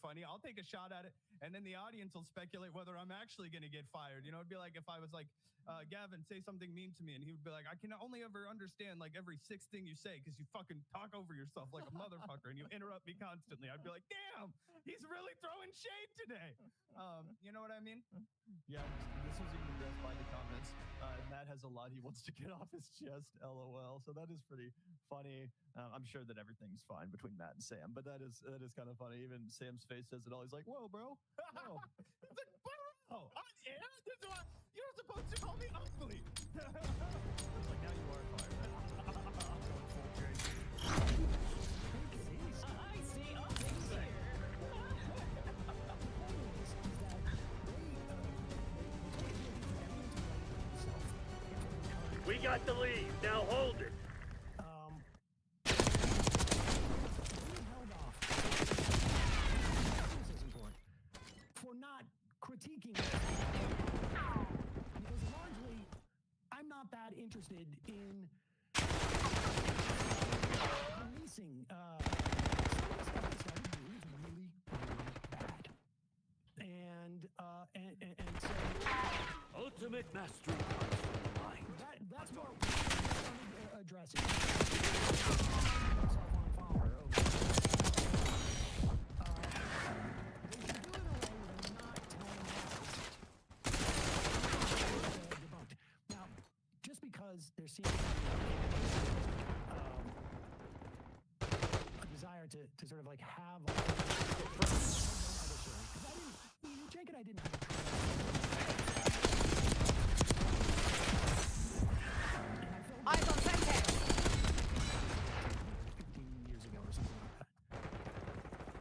funny. I'll take a shot at it, and then the audience will speculate whether I'm actually going to get fired. You know, it'd be like if I was like, Gavin, say something mean to me, and he would be like, I can only ever understand like every sixth thing you say because you fucking talk over yourself like a motherfucker, and you interrupt me constantly. I'd be like, damn, he's really throwing shade today. You know what I mean? Yeah, this was even addressed by the comments. Matt has a lot he wants to get off his chest, LOL. So that is pretty funny. I'm sure that everyth's fine between Matt and Sam, but that is kind of funny. Even Sam's face says it all. He's like, "Whoa, bro! Whoa!" It's like, bro, yeah, this is what you're supposed to call me ugly. It's like now you are fired. I'm going full Jake. I see all things here. We got the lead. Now hold it. Held off. This is important. For not critiquing it. Because largely, I'm not that interested in policing some of the stuff that started to do is really, really bad. And so Ultimate mastery. that's what we're addressing. Now, just because there seems to be a desire to sort of like have all Jake and I didn't have Eyes on center. 15 years ago or something like that.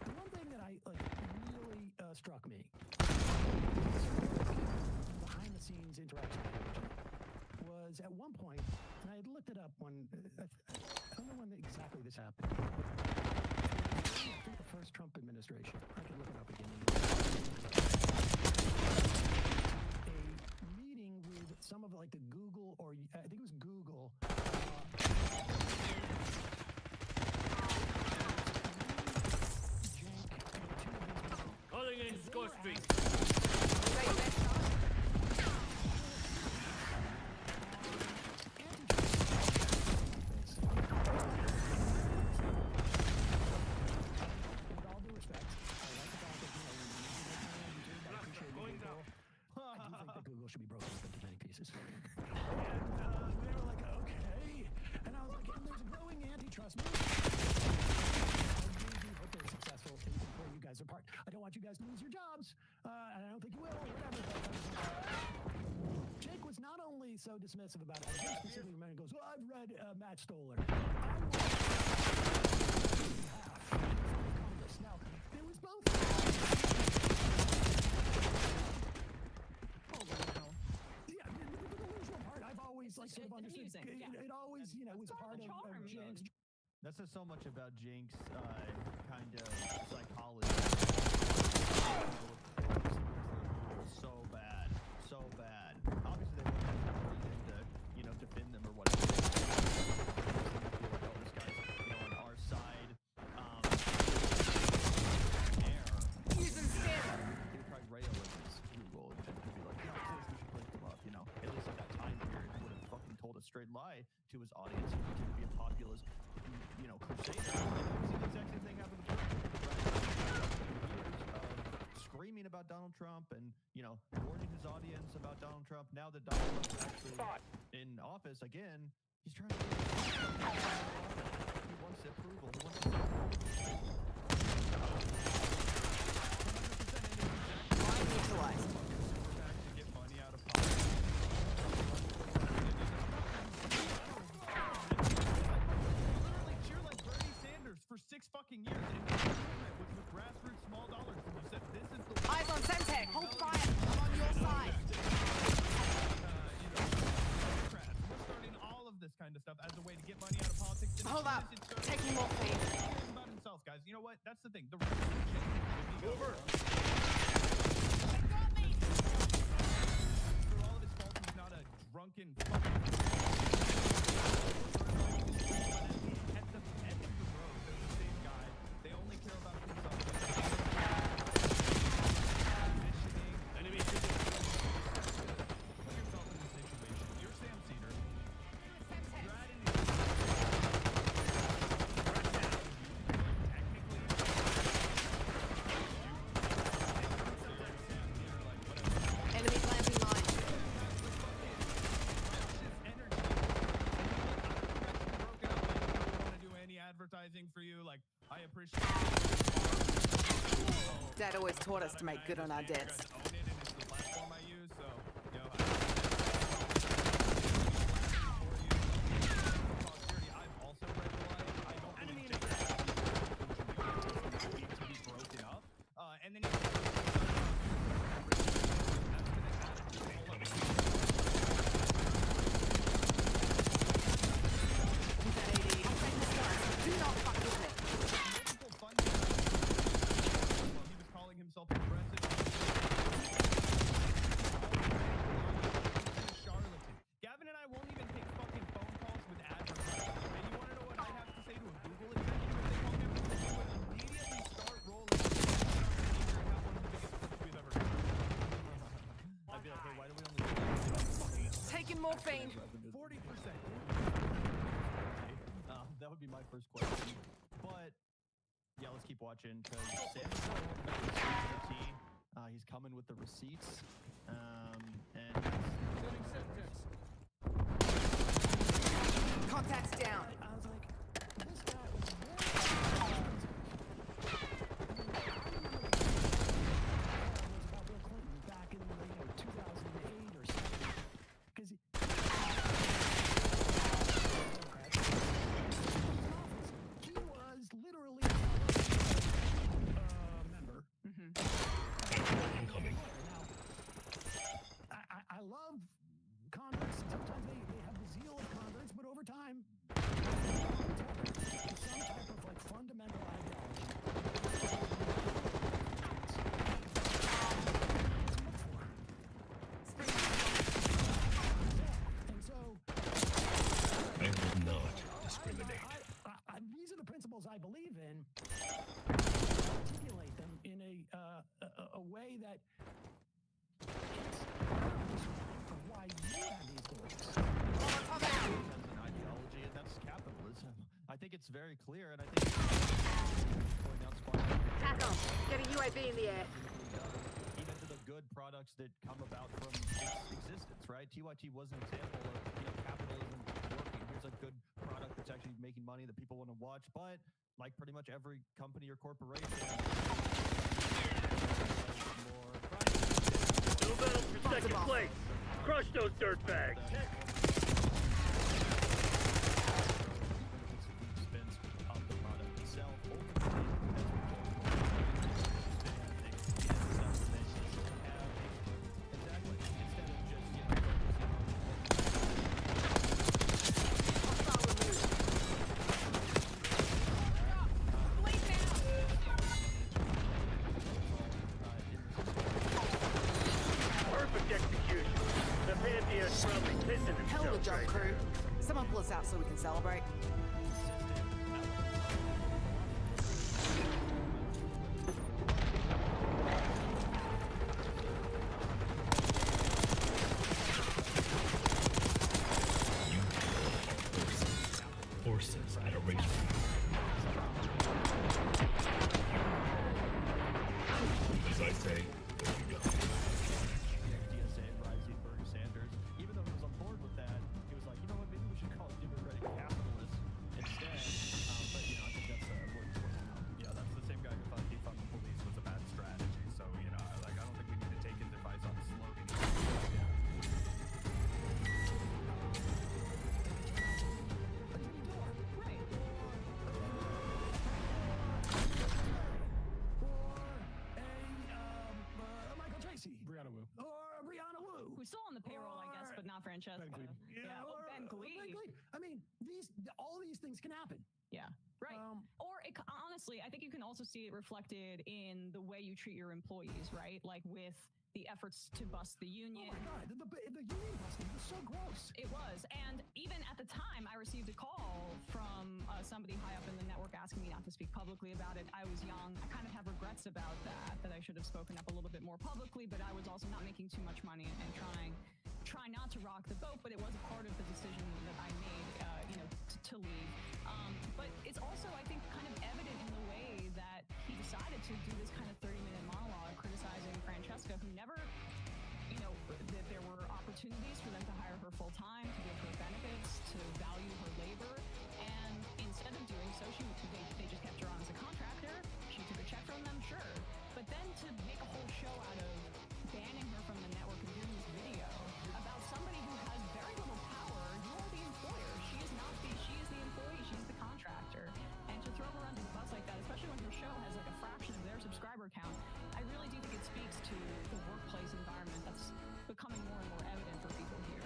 The one thing that really struck me behind the scenes interaction was at one point, and I had looked it up when I don't know when exactly this happened. I think the first Trump administration. I can look it up again. A meeting with some of like the Google, or I think it was Google. Calling in Score Street. Should be broken up into many pieces. And they were like, okay. And I was like, and there's a growing antitrust movement. I really hope they're successful in pulling you guys apart. I don't want you guys to lose your jobs. And I don't think you will, whatever. Jake was not only so dismissive about it, he specifically goes, well, I've read Matt Stoller. Now, it was both. Like sort of understood. It always, was part of Jinx. That says so much about Jinx kind of psychology. So bad. Obviously, they wouldn't have the reason to, defend them or whatever. I feel like all these guys, on our side. Using scanner. They would probably rail against Google and just be like, yeah, please, we should break them up. At least at that time period, he would have fucking told a straight lie to his audience and pretend to be a populist, crusader. And we've seen the exact same thing happen to Trump. Screaming about Donald Trump and, warning his audience about Donald Trump. Now that Donald Trump is actually in office again, he's trying to he wants approval. He wants to get money out of politics. Literally cheer like Bernie Sanders for 6 fucking years and with grassroots small dollars. And you said this is the Eyes on Centec. Hold fire. I'm on your side. We're starting all of this kind of stuff as a way to get money out of politics. Hold up. Taking more please. About himself, guys. You know what? That's the thing. The revolution. Over. They got me. For all of his faults, he's not a drunken fucking. At the end of the road, they're the same guy. They only care about themselves. Dad always taught us to make good on our debts. Own it, and it's the platform I use, so you know. I've also read the line. I don't believe to be broken up. And then Do not fuck with me. multiple funding. Well, he was calling himself progressive. Charlatan. Gavin and I won't even take fucking phone calls with advertisers. And you want to know what I have to say to a Google executive if they call me up? They would immediately start rolling. And have one of the biggest flips we've ever had. I'd be like, hey, why do we only do Taking morphine. 40%. that would be my first question. But yeah, let's keep watching because he's coming with the receipts. And Contacts down. I was like, this guy was about Bill Clinton back in 2008 or something. Because he was literally a member. Incoming. Now, I love converts. Sometimes they have the zeal of converts, but over time, some type of like fundamental ideology. And so, I will not discriminate. these are the principles I believe in. Articulate them in a way that for why you have these beliefs. that's an ideology, and that's capitalism. I think it's very clear, and I think going down squad. Tackle. Get a UAV in the air. Even to the good products that come about from its existence, right? TYT was an example of capitalism working. Here's a good product that's actually making money that people want to watch, but like pretty much every company or corporation, more No battle for second place. Crush those dirtbags. expense of the product itself. Perfect execution. The Pantheon's probably pissing Hell of a himself job, right crew. now. Someone pull us out so we can celebrate. Horses at a race. As I say, there you go. DSA advising Bernie Sanders, even though he was on board with that, he was like, you know what, maybe we should call it democratic capitalists instead. But I think that's what's out. Yeah, that's the same guy who thought defund the police was a bad strategy. So, I don't think we need to take his advice on the slogan. Michael Tracy. Brianna Wu. Or Brianna Wu. Who's still on the payroll, I guess, but not Francesca. Ben Gleed. Yeah, or Ben Gleed. I mean, all these things can happen. Yeah, right. Or honestly, I think you can also see it reflected in the way you treat your employees, right? Like with the efforts to bust the union. Oh my God, the union busting was so gross. It was. And even at the time, I received a call from somebody high up in the network asking me not to speak publicly about it. I was young. I kind of have regrets about that I should have spoken up a little bit more publicly, but I was also not making too much money and try not to rock the boat, but it was a part of the decision that I made, to leave. But it's also, I think, kind of evident in the way that he decided to do this kind of 30-minute monologue criticizing Francesca, who never, that there were opportunities for them to hire her full-time, to give her benefits, to value her labor, and instead of doing so, they just kept her on as a contractor. She took a check from them, sure. But then to make a whole show out of banning her from the network and doing this video about somebody who has very little power. You are the employer. She is the employee. She's the contractor. And to throw her under the bus like that, especially when her show has like a fraction of their subscriber count, I really do think it speaks to the workplace environment that's becoming more and more evident for people here.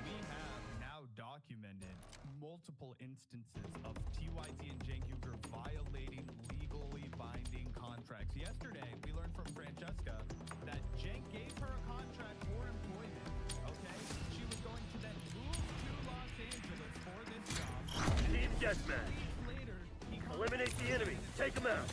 We have now documented multiple instances of TYT and Cenk Uygur violating legally binding contracts. Yesterday, we learned from Francesca that Cenk gave her a contract for employment. Okay, she was going to then move to Los Angeles for this job. Team deathmatch. Later, he Eliminate the enemy. Take him out.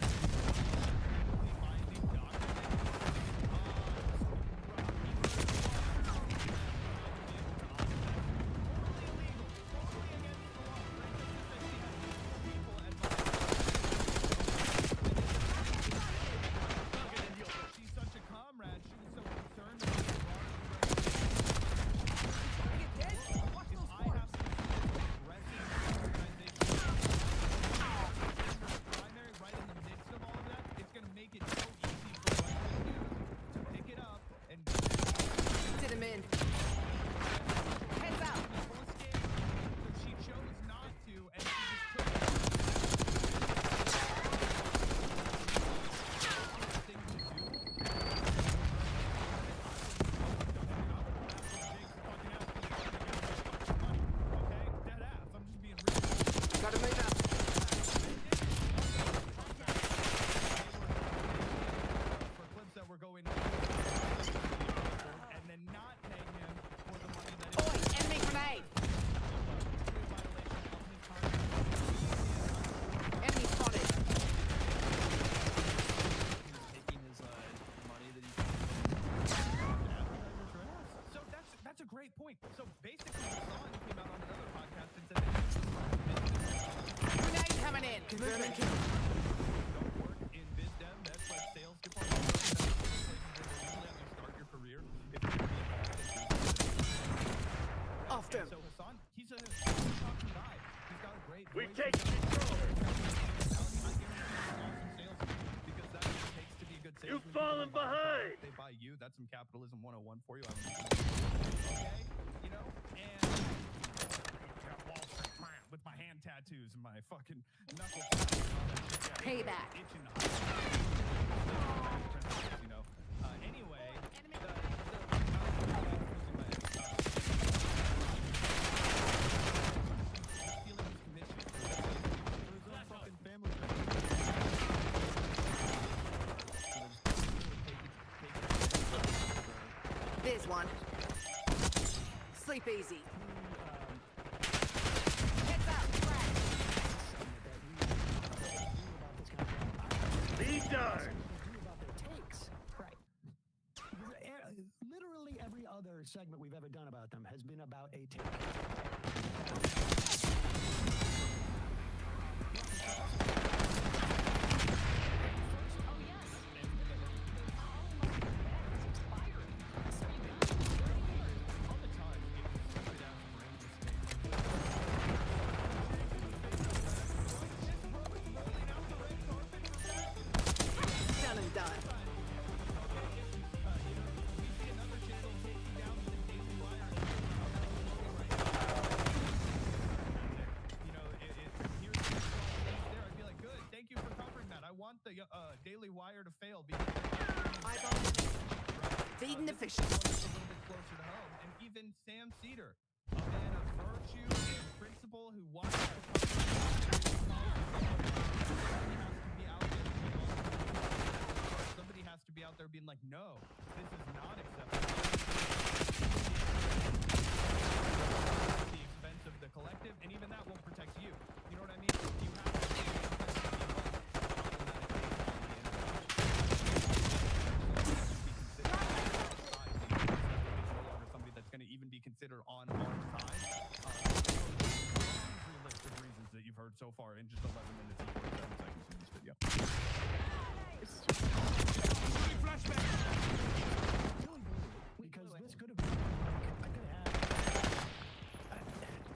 Great point. So basically, Hassan came out on another podcast and said that Grenade coming in. Confirming kill. don't work in biz dev. That's like sales department. That's places where they usually have you start your career. If you're gonna be a After him. So Hassan, he's a talking guy. He's got a great We voice. take control. Because that's what it takes to be a good salesman. You've fallen People buy behind. They buy you. That's some capitalism 101 for you. Okay, you know, and got Wall Street with my hand tattoos and my fucking knuckle. Payback. Itching to you know. Anyway, stealing his commission for his own fucking family. There's one. Sleep easy. Heads up. Lead dart. Right. Literally every other segment we've ever done about them has been about a take. Done and done. The Daily Wire to fail because Feeding the fish. a little bit closer to home. And even Sam Cedar, a man of virtue and principle who wants to somebody has to be out there being like, no, this is not acceptable. At the expense of the collective, and even that won't protect you. You know what I mean? You have to even be considered on our side. Laundry list of reasons that you've heard so far in just 11 minutes and 47 seconds in this video. Flashback! Because this could have been. I could have.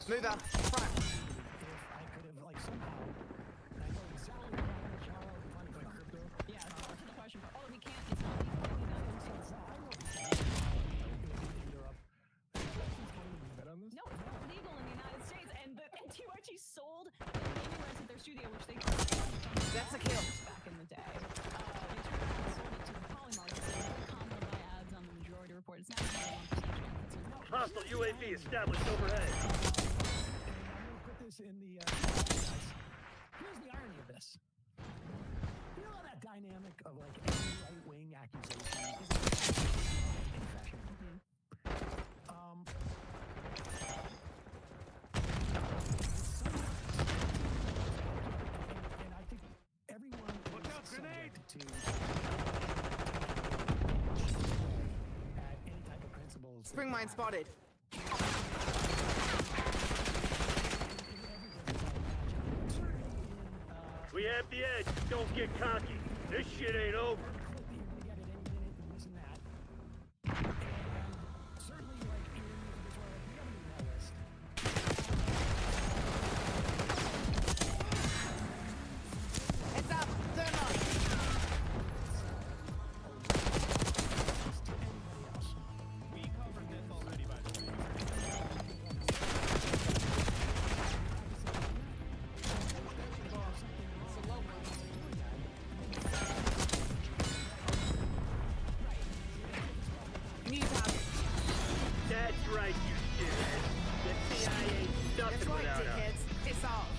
Move out. Front. If I could have, like, somehow. I know exactly what I'm going to That's a kill. back in the day. They sold it to the poly market, so they combo by ads on the majority report. It's now 1% chance. It's a no. Hostile UAV established overhead. And I'm gonna put this in the. Here's the irony of this. You know that dynamic of like any right-wing accusation is in fashion. And I think everyone Look out, is grenade! subject to at any type of principles. Spring mine spotted. We have the edge. Don't get cocky. This shit ain't over. Heads up. Thermite. We covered this already, by the way. Mute out. That's right, you shithead. The CIA ain't That's nothing right, without us. dickheads. Piss off.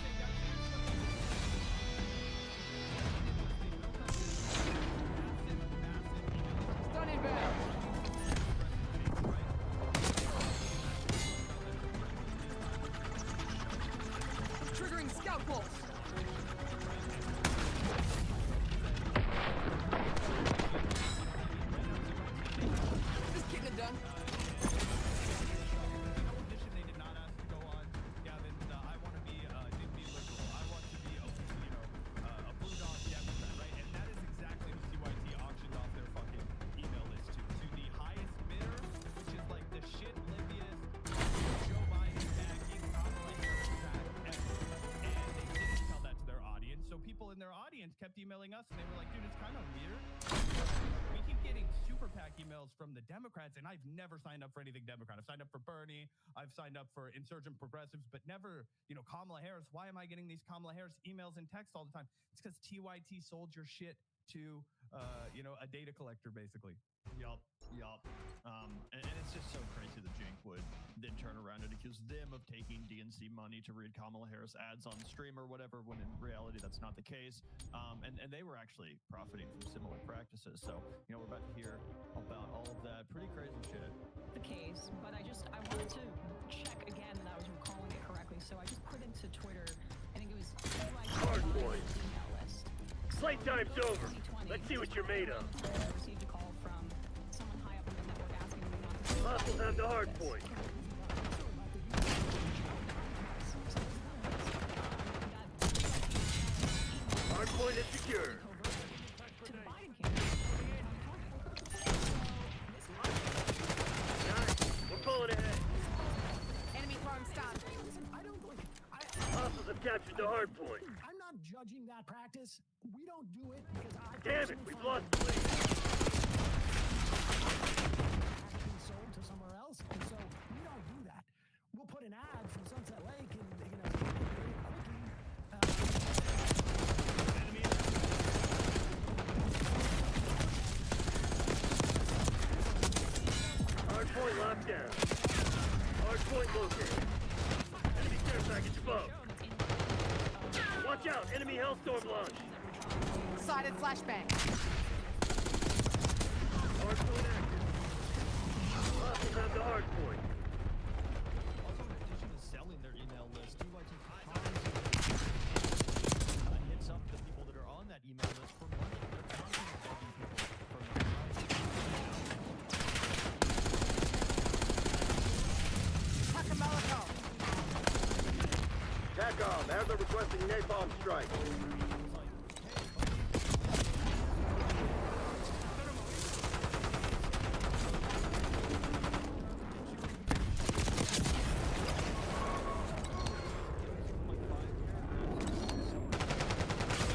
Stun inbound. Triggering scout pulse. Just getting it done. Condition they did not ask to go on, Gavin. I want to be liberal. I want to be a blue dog Democrat, right? And that is exactly what CYT auctioned off their fucking email list to the highest bidder, which is like the shit Libya's Joe Biden backing Kamala Harris ever. And they didn't tell that to their audience, so people in their audience kept emailing us, and they were like, "Dude, it's kind of weird. We keep getting super PAC emails from the Democrats, and I've never signed up for anything Democrat. I've signed up for Bernie, I've signed up for insurgent progressives, but never, Kamala Harris. Why am I getting these Kamala Harris emails and texts all the time? It's because TYT sold your shit to, a data collector, basically." Yup. And it's just so crazy that Jink would then turn around and accuse them of taking DNC money to read Kamala Harris ads on stream or whatever, when in reality that's not the case. And they were actually profiting from similar practices. So, we're about to hear about all of that pretty crazy shit. The case, but I wanted to check again that I was recalling it correctly, so I just put into Twitter, I think it was Hard point. email list. Slate time's over. Let's see what you're made of. I received a call from someone high up in the network asking me not to. Hostiles have the hard point. Hard point is secure. To the Biden campaign. Nice. We're pulling ahead. Enemy throwing stun. I don't like. Hostiles have captured the hard point. I'm not judging that practice. We don't do it because I. Damn it, we've lost the lead. Actually sold to somewhere else, and so we don't do that. We'll put an ad from Sunset Lake, and Hard point locked down. Hard point located. Enemy care package above. Watch out, enemy Hellstorm launch. Sighted flashbang. Hard point active. Hostiles have the hard point. Also, in addition to selling their email list, TYT hits up the people that are on that email list for money. They're constantly begging people for money. Tuck a Molotov. TACOM, have the requesting napalm strike.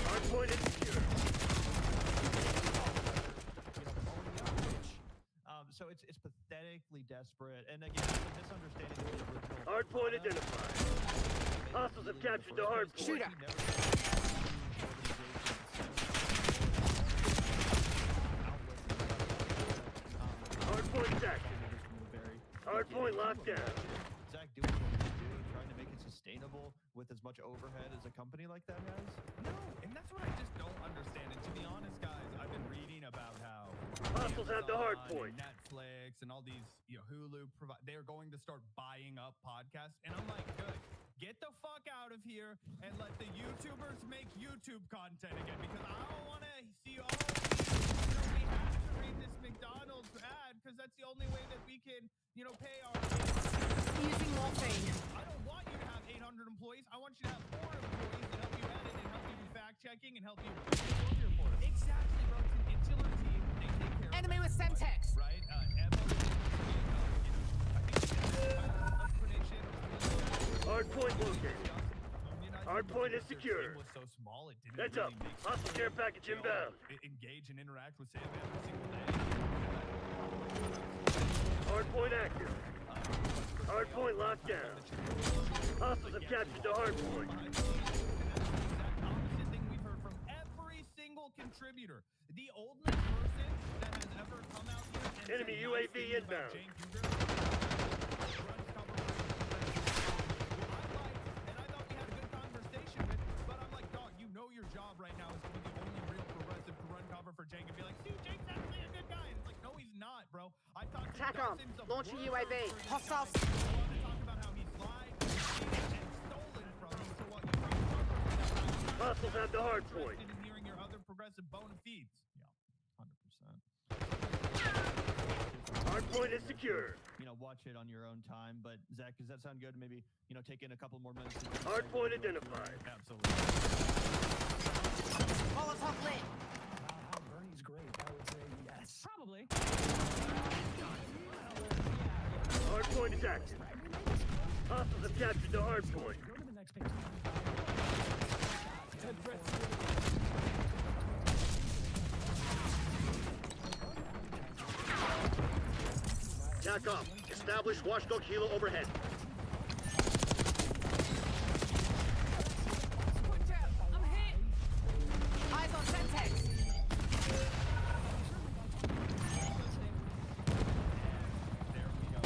Hard point is secure. So it's pathetically desperate, and again, it's a misunderstanding of the original. Hard point identified. Hostiles have captured the hard point. Shooter. He never Hardpoint locked down. Zach doing what he's doing, trying to make it sustainable with as much overhead as a company like that has? No, and that's what I just don't understand. And to be honest, guys, I've been reading about how Hostiles have the hard Amazon point. and Netflix and all these, Hulu they're going to start buying up podcasts, and I'm like, good. Get the fuck out of here and let the YouTubers make YouTube content again, because I don't want to see all we have to read this McDonald's ad because that's the only way that we can, pay our. Using morphine. I don't want you to have 800 employees. I want you to have 4 employees that help you edit and help you do fact checking and help you build your report. Exactly, bro. It's an insular team. They take care Enemy of with Semtex. right? Hardpoint located. Hardpoint is secure. Was so small, it didn't Heads really up. make sense Hostile care package to, inbound. Engage and interact with Sam every single day. Hardpoint active. Hardpoint locked down. Hostiles have captured the hardpoint. And that's the exact opposite thing we've heard from every single contributor. The oldest person that has ever come out here and Enemy said UAV nice things about inbound. Jane Cougar, runs cover for and I thought we had a good conversation with, but I'm like, dog, you know your job right now is to be the only real progressive to run cover for Jake and be like, dude, Jake's actually a good guy. And it's like, no, he's not, bro. I talked to TACOM, dozens of launching workers UAV. for this Hostiles. guy who want to talk about how he's lied, cheated, and stolen from him. So what you run cover for that guy, Hostiles have the hardpoint. interested in hearing your other progressive bona fides. Yeah, 100%. Hardpoint is secure. Watch it on your own time. But Zach, does that sound good? Maybe, take in a couple more minutes. Hardpoint identified. Absolutely. Molotov lit. How Bernie's great. I would say yes. Probably. Hardpoint is active. Hostiles have captured the hardpoint. Go to the next page. TACOM, establish watchdog helo overhead. I'm hit. Eyes on Semtex. There we go.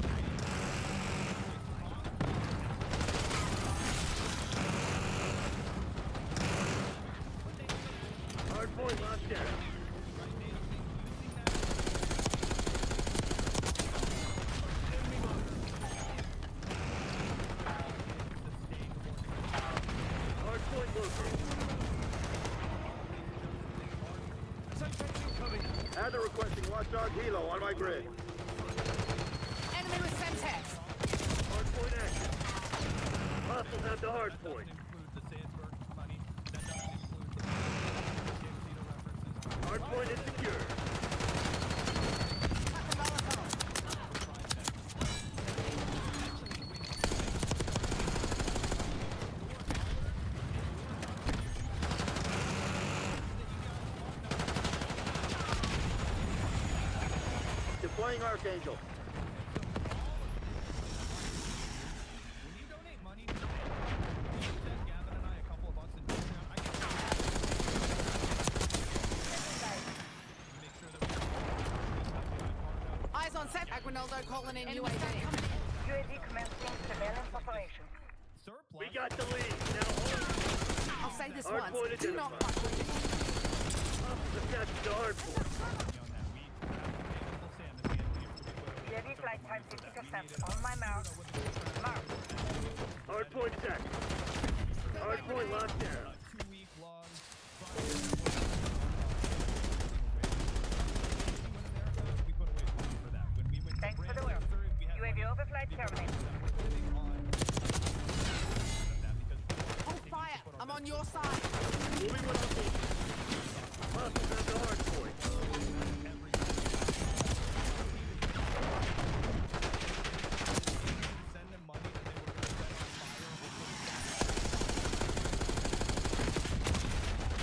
Hardpoint locked down. Hardpoint located. Adder requesting watchdog helo on my grid. Enemy with Semtex. Hardpoint active. Hostiles have the hardpoint. Include the Sandberg money. That doesn't include the references. Hardpoint is secure. Tuck a Molotov. Deploying Archangel. When you donate money to you send Gavin and I a couple of bucks in Patreon, I can make sure that we Eyes on set. Aguinaldo calling in UAV. UAV commencing surveillance operation. surplus. We got the lead. Now hold. I'll say this Hardpoint once. Do not identified. fuck with me. Hostiles have captured the hardpoint. on that. We have available SAM at the end of the year. UAV flight time 50% on my mark. Mark. Hardpoint is active. Hardpoint locked down. 2-week long. We put away money for that. When we went to Thanks for Brand the work. Missouri, we had UAV money overflight because terminated. we're sitting on that because Hold fire. I'm on your side. Moving with Archangel. Hostiles have the hardpoint. send them money that they were going to set on fire.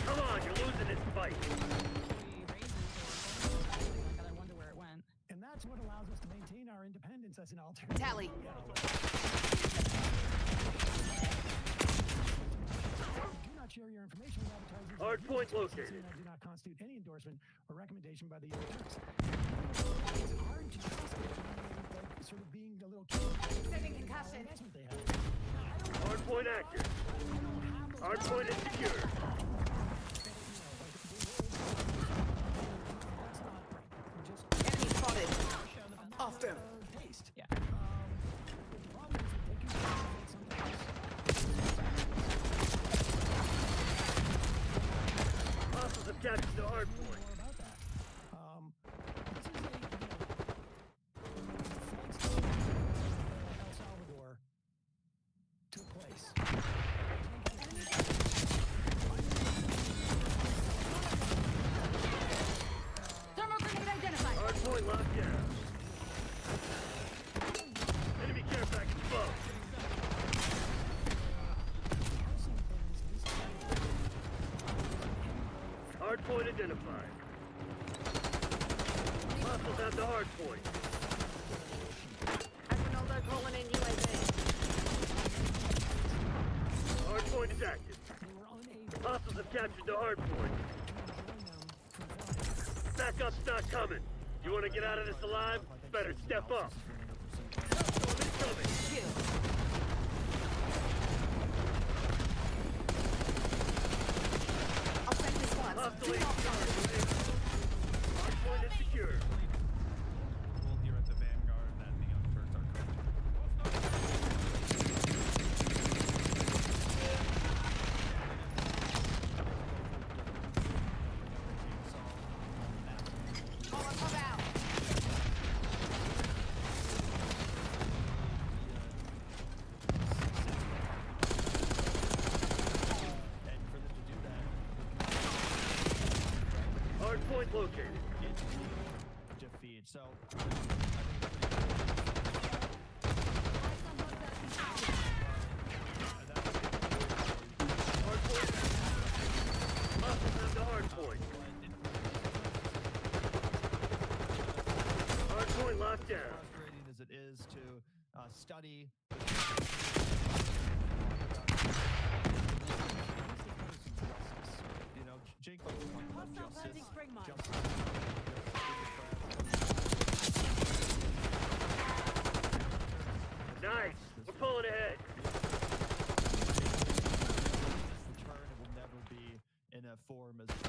Come on, you're losing this fight. I wonder where it went. And that's what allows us to maintain our independence as an alternative. Tally. Do not share your information with advertisers. Hardpoint located. And do not constitute any endorsement or recommendation by the Young Turks. It's hard to trust them, sort of being a little Hardpoint active. Hardpoint is secure. Enemy spotted. Off them. Yeah. Hostiles have captured the hardpoint. More about that. El Salvador took place. Thermal grenade identified. Hardpoint locked down. Enemy care package above. Hardpoint identified. Hostiles have the hardpoint. Aguinaldo calling in UAV. Hardpoint is active. Hostiles have captured the hardpoint. Backup's not coming. You want to get out of this alive? Better step up. Storm is coming. Kill. I'll take this one. Hostile Do not hardpoint. Hardpoint is secure. We'll here at the Vanguard that the Unfurts are coming. Molotov out. And for them to do that, Hardpoint located. defeat. So Hardpoint. Hostiles have the hardpoint. Hardpoint locked down. frustrating as it is to study. You know, Jake likes to talk about justice. Nice. We're pulling ahead. Return, it will never be in a form as was.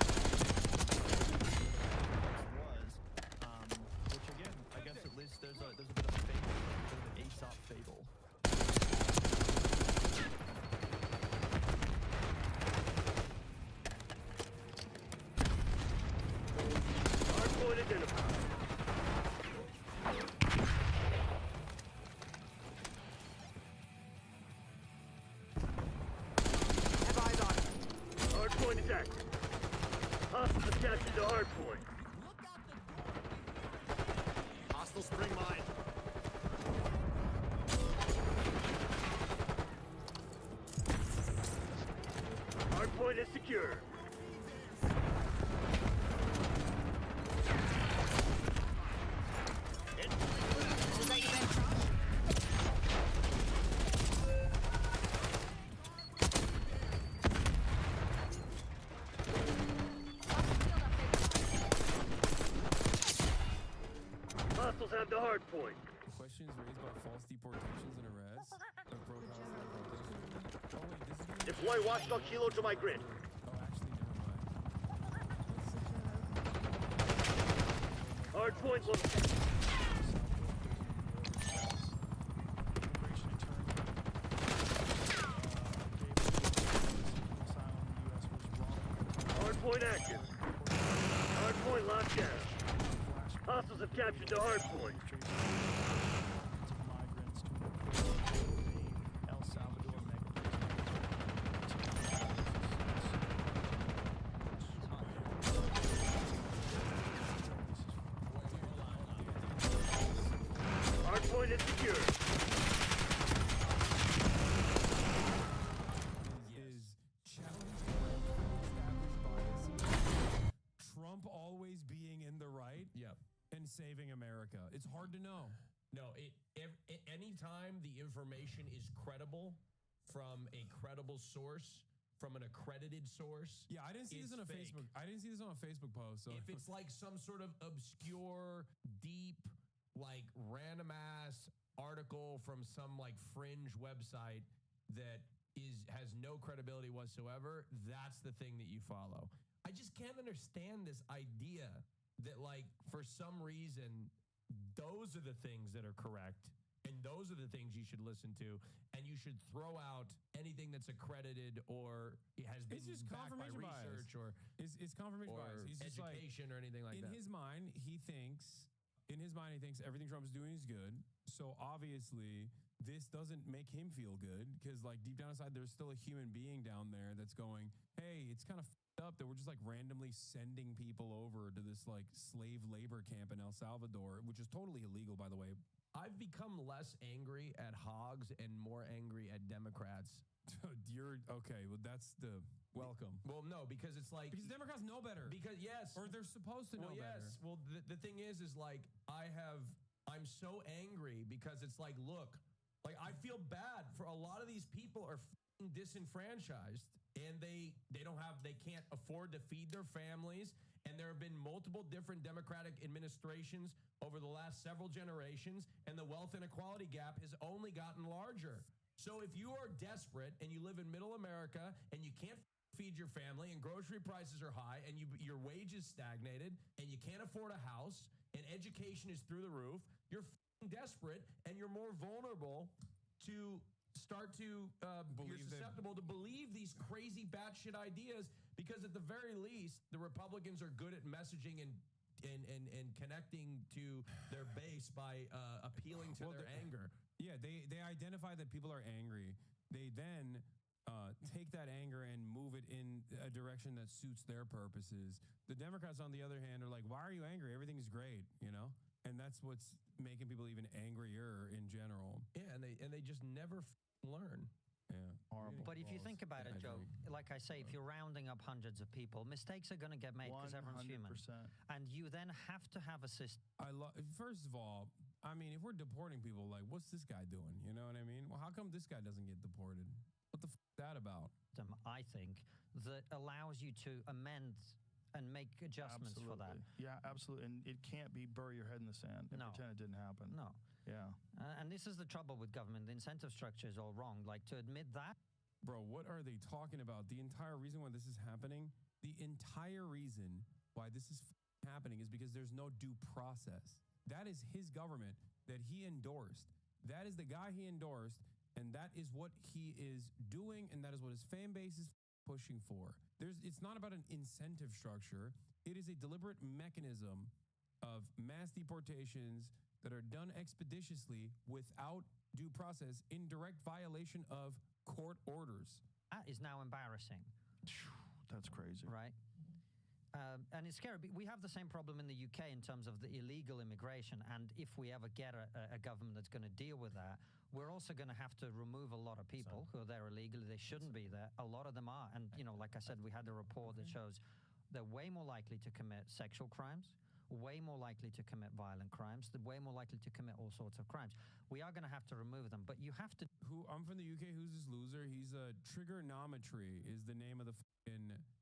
Which again, I guess at least there's a bit of a fable, a bit of an Aesop fable. Hardpoint identified. Have eyes on it. Hardpoint is active. Hostiles have captured the hardpoint. Hostile spring mine. Hardpoint is secure. Is that your best shot? Hostiles have the hardpoint. Questions raised by false deportations and arrests of pro-Palestine protesters. Oh wait, this is the... Deploy Watchdog Kilo to my grid. Oh, actually, never mind. Hardpoint located. Hardpoint active. Hardpoint locked down. Hostiles have captured the hardpoint. El Salvador Hardpoint is secure. Is challenging established biases. Trump always being in the right. Yep. And saving America. It's hard to know. No, anytime the information is credible from a credible source, from an accredited source. Yeah, I didn't see this it's on a fake. Facebook. I didn't see this on a Facebook post. So If it's like some sort of obscure, deep, like random ass article from some like fringe website that has no credibility whatsoever, that's the thing that you follow. I just can't understand this idea that, like, for some reason, those are the things that are correct, and those are the things you should listen to, and you should throw out anything that's accredited or has been It's just backed by confirmation research bias. It's confirmation or bias. He's just education or anything like in that. his mind, he thinks everything Trump is doing is good. So obviously, this doesn't make him feel good because, like, deep down inside, there's still a human being down there that's going, hey, it's kind of up that we're just like randomly sending people over to this like slave labor camp in El Salvador, which is totally illegal, by the way. I've become less angry at hogs and more angry at Democrats. You're okay. Well, that's the welcome. Well, no, because it's like Because Democrats know better. because yes, Or they're supposed to know well, better. yes. Well, the thing is like I'm so angry because it's like, look, like I feel bad for a lot of these people are disenfranchised and they can't afford to feed their families. And there have been multiple different Democratic administrations over the last several generations, and the wealth inequality gap has only gotten larger. So if you are desperate and you live in middle America and you can't feed your family and grocery prices are high and your wages stagnated and you can't afford a house and education is through the roof, you're desperate and you're more vulnerable to start to you're susceptible to believe these crazy batshit ideas, because at the very least the Republicans are good at messaging and connecting to their base by appealing to their anger. Yeah, they identify that people are angry. They then take that anger and move it in a direction that suits their purposes. The Democrats, on the other hand, are like, why are you angry? Everything's great, you know? And that's what's making people even angrier in general. Yeah, and they just never learn. Yeah. Horrible. But if you think about it, Joe, like I say, if you're rounding up hundreds of people, mistakes are going to get made because everyone's human. 100%. And you then have to have a system. First of all, I mean, if we're deporting people, like, what's this guy doing? You know what I mean? Well, how come this guy doesn't get deported? What the is that about? I think, that allows you to amend and make adjustments for that. Yeah, absolutely. And it can't be bury your head in the sand and No. pretend it didn't happen. No. Yeah. And this is the trouble with government. The incentive structure is all wrong. Like, to admit that. Bro, what are they talking about? The entire reason why this is happening, the entire reason why this is happening is because there's no due process. That is his government that he endorsed. That is the guy he endorsed, and that is what he is doing, and that is what his fan base is pushing for. It's not about an incentive structure. It is a deliberate mechanism of mass deportations that are done expeditiously without due process in direct violation of court orders. That is now embarrassing. That's crazy. Right. And it's scary. We have the same problem in the UK in terms of the illegal immigration. And if we ever get a government that's going to deal with that, we're also going to have to remove a lot of people who are there illegally. They shouldn't be there. A lot of them are. And, you know, like I said, we had a report that shows they're way more likely to commit sexual crimes, way more likely to commit violent crimes, they're way more likely to commit all sorts of crimes. We are going to have to remove them, but you have to. I'm from the UK. Who's this loser? He's trigonometry is the name of the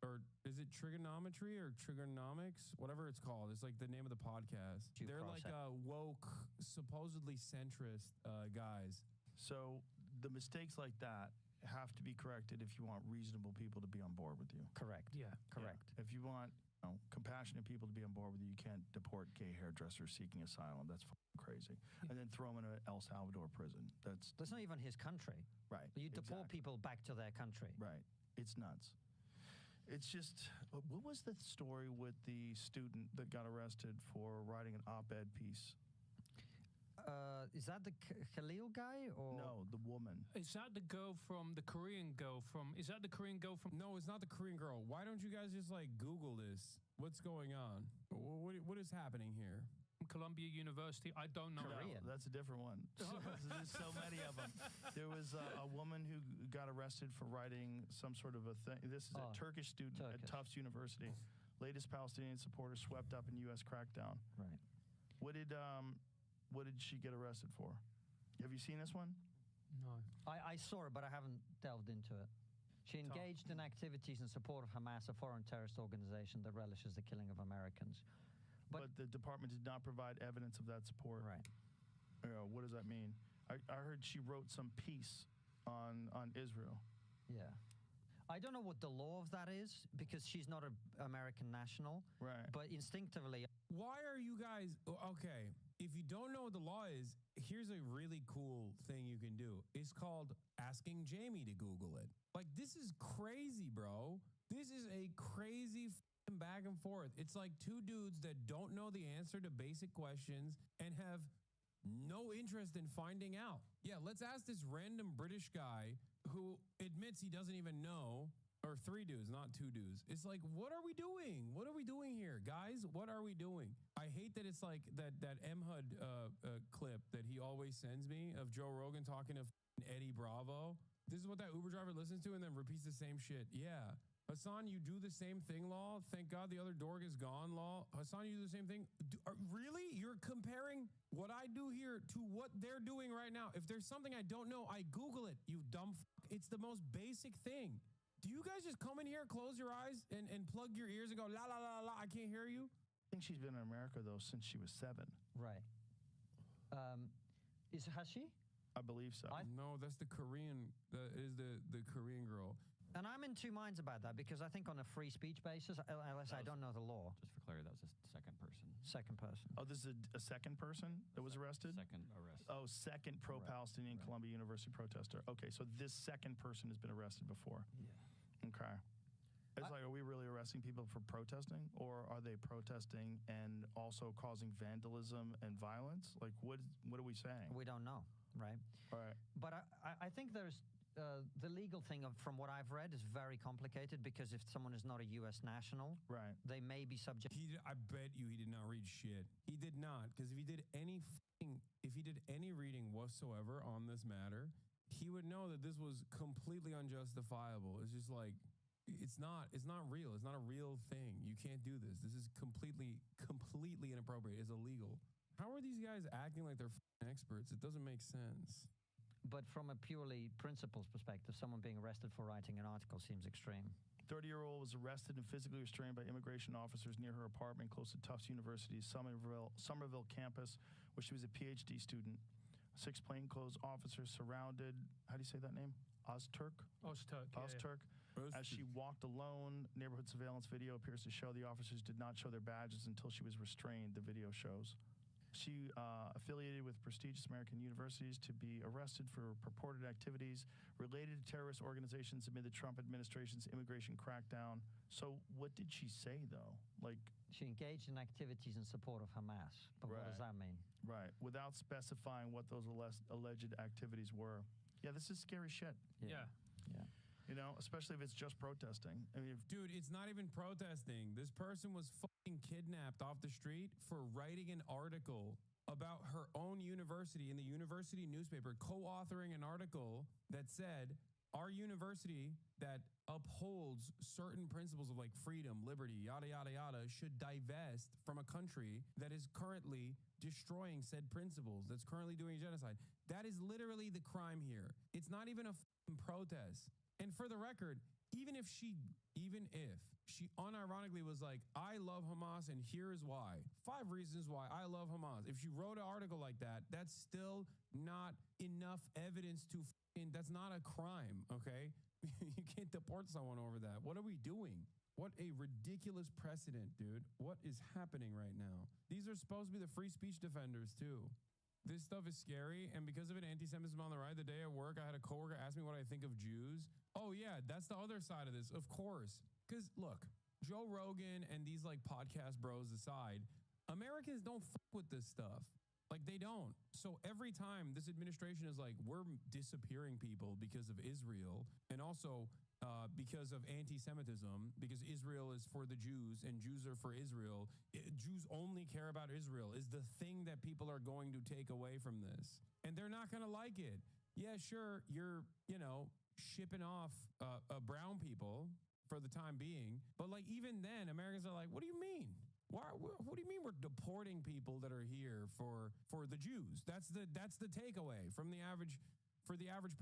or is it trigonometry or trigonomics? Whatever it's called. It's like the name of the podcast. They're like woke, supposedly centrist guys. So the mistakes like that have to be corrected if you want reasonable people to be on board with you. Correct. Yeah. Correct. Yeah. If you want compassionate people to be on board with you, you can't deport gay hairdressers seeking asylum. That's crazy. And then throw them in an El Salvador prison. That's not even his country. Right. You deport people back to their country. Right. It's nuts. It's just, what was the story with the student that got arrested for writing an op-ed piece? Is that the Khalil guy or no, the woman? Is that the girl from the Korean girl from? Is that the Korean girl from? No, it's not the Korean girl. Why don't you guys just like Google this? What's going on? What is happening here? Columbia University. I don't know. No, that's a different one. There's so many of them. There was a woman who got arrested for writing some sort of a thing. This is a Turkish student at Tufts University. Latest Palestinian supporter swept up in U.S. crackdown. Right. What did she get arrested for? Have you seen this one? No. I saw it, but I haven't delved into it. She engaged in activities in support of Hamas, a foreign terrorist organization that relishes the killing of Americans. But the department did not provide evidence of that support. Right. What does that mean? I heard she wrote some piece on Israel. Yeah. I don't know what the law of that is because she's not an American national. Right. But instinctively, Why are you guys okay? If you don't know what the law is, here's a really cool thing you can do. It's called asking Jamie to Google it. Like, this is crazy, bro. This is a crazy back and forth. It's like two dudes that don't know the answer to basic questions and have no interest in finding out. Yeah, let's ask this random British guy who admits he doesn't even know, or three dudes, not two dudes. It's like, what are we doing? What are we doing here, guys? What are we doing? I hate that it's like that MHUD clip that he always sends me of Joe Rogan talking to Eddie Bravo. This is what that Uber driver listens to and then repeats the same shit. Yeah. Hassan, you do the same thing, law. Thank God the other dork is gone, law. Hassan, you do the same thing. Really? You're comparing what I do here to what they're doing right now. If there's something I don't know, I Google it, you dumb fuck. It's the most basic thing. Do you guys just come in here, close your eyes, and plug your ears and go, la, la, la, la, I can't hear you? I think she's been in America, though, since she was 7. right. Has she? I believe so. No, that's the Korean, is the Korean girl. And I'm in two minds about that because I think on a free speech basis, unless I don't know the law. Just for clarity, that was a second person. Second person. Oh, this is a second person that was arrested? Second arrest. Oh, second pro-Palestinian Columbia University protester. Okay, so this second person has been arrested before. Yeah. Okay. It's like, are we really arresting people for protesting? Or are they protesting and also causing vandalism and violence? Like, what are we saying? We don't know, right? All right. But I think there's the legal thing from what I've read is very complicated because if someone is not a U.S. national, right, they may be subject. I bet you he did not read shit. He did not, because if he did any reading whatsoever on this matter, he would know that this was completely unjustifiable. It's just like, it's not real. It's not a real thing. You can't do this. This is completely inappropriate. It's illegal. How are these guys acting like they're experts? It doesn't make sense. But from a purely principles perspective, someone being arrested for writing an article seems extreme. 30-year-old was arrested and physically restrained by immigration officers near her apartment close to Tufts University's Somerville campus, where she was a PhD student. 6 plainclothes officers surrounded, how do you say that name? Ozturk? Ozturk. Ozturk. As she walked alone, neighborhood surveillance video appears to show the officers did not show their badges until she was restrained, the video shows. She affiliated with prestigious American universities to be arrested for purported activities related to terrorist organizations amid the Trump administration's immigration crackdown. So what did she say, though? Like, she engaged in activities in support of Hamas. But what does that mean? Right. Without specifying what those alleged activities were. Yeah, this is scary shit. Yeah. You know, especially if it's just protesting. I mean, dude, it's not even protesting. This person was fucking kidnapped off the street for writing an article about her own university in the university newspaper, co-authoring an article that said our university that upholds certain principles of like freedom, liberty, yada, yada, yada, should divest from a country that is currently destroying said principles, that's currently doing genocide. That is literally the crime here. It's not even a protest. And for the record, even if she unironically was like, I love Hamas and here's why. 5 reasons why I love Hamas. If she wrote an article like that, that's still not enough evidence to that's not a crime, okay? You can't deport someone over that. What are we doing? What a ridiculous precedent, dude. What is happening right now? These are supposed to be the free speech defenders, too. This stuff is scary, and because of it, anti-Semitism on the rise. The day at work, I had a coworker ask me what I think of Jews. Oh, yeah, that's the other side of this, of course. Because, look, Joe Rogan and these, like, podcast bros aside, Americans don't fuck with this stuff. Like, they don't. So every time this administration is like, we're disappearing people because of Israel, and also because of anti-Semitism, because Israel is for the Jews and Jews are for Israel. Jews only care about Israel is the thing that people are going to take away from this. And they're not going to like it. Yeah, sure, you're, shipping off brown people for the time being. But like, even then, Americans are like, what do you mean? What do you mean we're deporting people that are here for the Jews? That's the takeaway from the average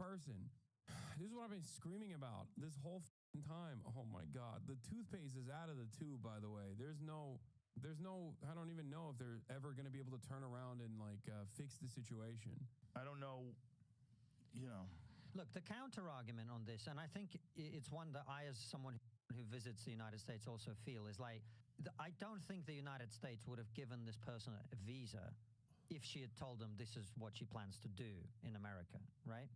person. This is what I've been screaming about this whole time. Oh my God, the toothpaste is out of the tube. By the way, there's no. I don't even know if they're ever going to be able to turn around and like fix the situation. I don't know. Look, the counter argument on this, and I think it's one that I, as someone who visits the United States, also feel is like, I don't think the United States would have given this person a visa if she had told them this is what she plans to do in America, right?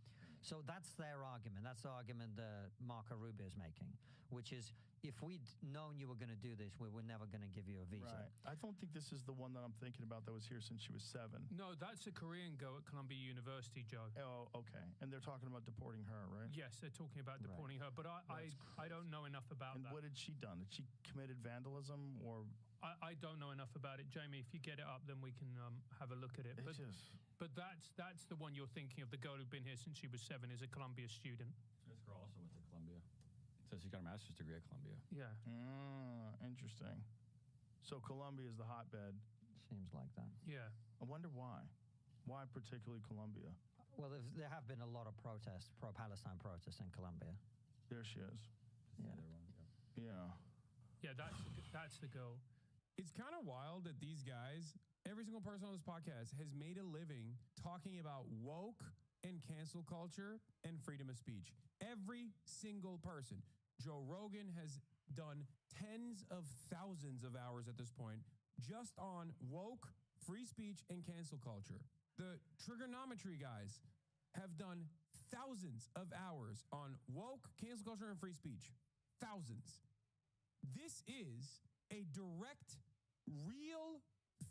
So that's their argument. That's the argument that Marco Rubio is making, which is, if we'd known you were going to do this, we were never going to give you a visa. Right. I don't think this is the one that I'm thinking about that was here since she was 7. No, that's a Korean girl at Columbia University, Joe. Oh, okay. And they're talking about deporting her, right? Yes, they're talking about deporting her, but I don't know enough about and that. what had she done? Had she committed vandalism or? I don't know enough about it, Jamie. If you get it up, then we can have a look at it. But that's the one you're thinking of. The girl who'd been here since she was 7 is a Columbia student. This girl also went to Columbia. Says she got a master's degree at Columbia. Yeah. Interesting. So Columbia is the hotbed. Seems like that. Yeah. I wonder why. Why particularly Columbia? Well, there have been a lot of protests, pro-Palestine protests in Colombia. There she is. Yeah. Yeah. Yeah, that's the girl. It's kind of wild that these guys, every single person on this podcast, has made a living talking about woke and cancel culture and freedom of speech. Every single person. Joe Rogan has done tens of thousands of hours at this point just on woke, free speech, and cancel culture. The trigonometry guys have done thousands of hours on woke, cancel culture, and free speech. Thousands. This is a direct, real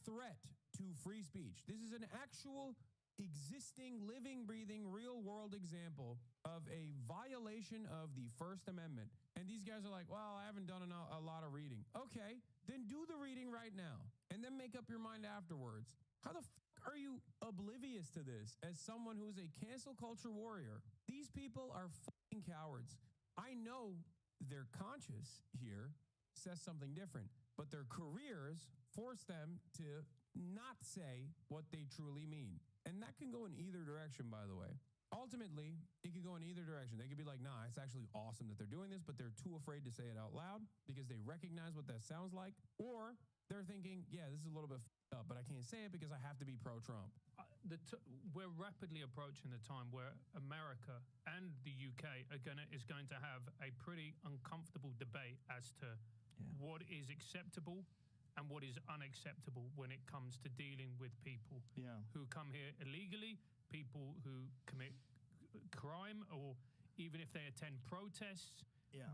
threat to free speech. This is an actual existing, living, breathing, real world example of a violation of the First Amendment. And these guys are like, well, I haven't done a lot of reading. Okay, then do the reading right now and then make up your mind afterwards. How the fuck are you oblivious to this as someone who is a cancel culture warrior? These people are fucking cowards. I know their conscience here says something different, but their careers force them to not say what they truly mean. And that can go in either direction, by the way. Ultimately, it could go in either direction. They could be like, nah, it's actually awesome that they're doing this, but they're too afraid to say it out loud because they recognize what that sounds like. Or they're thinking, yeah, this is a little bit up, but I can't say it because I have to be pro-Trump. We're rapidly approaching the time where America and the UK is going to have a pretty uncomfortable debate as to what is acceptable and what is unacceptable when it comes to dealing with people who come here illegally, people who commit crime, or even if they attend protests. Yeah.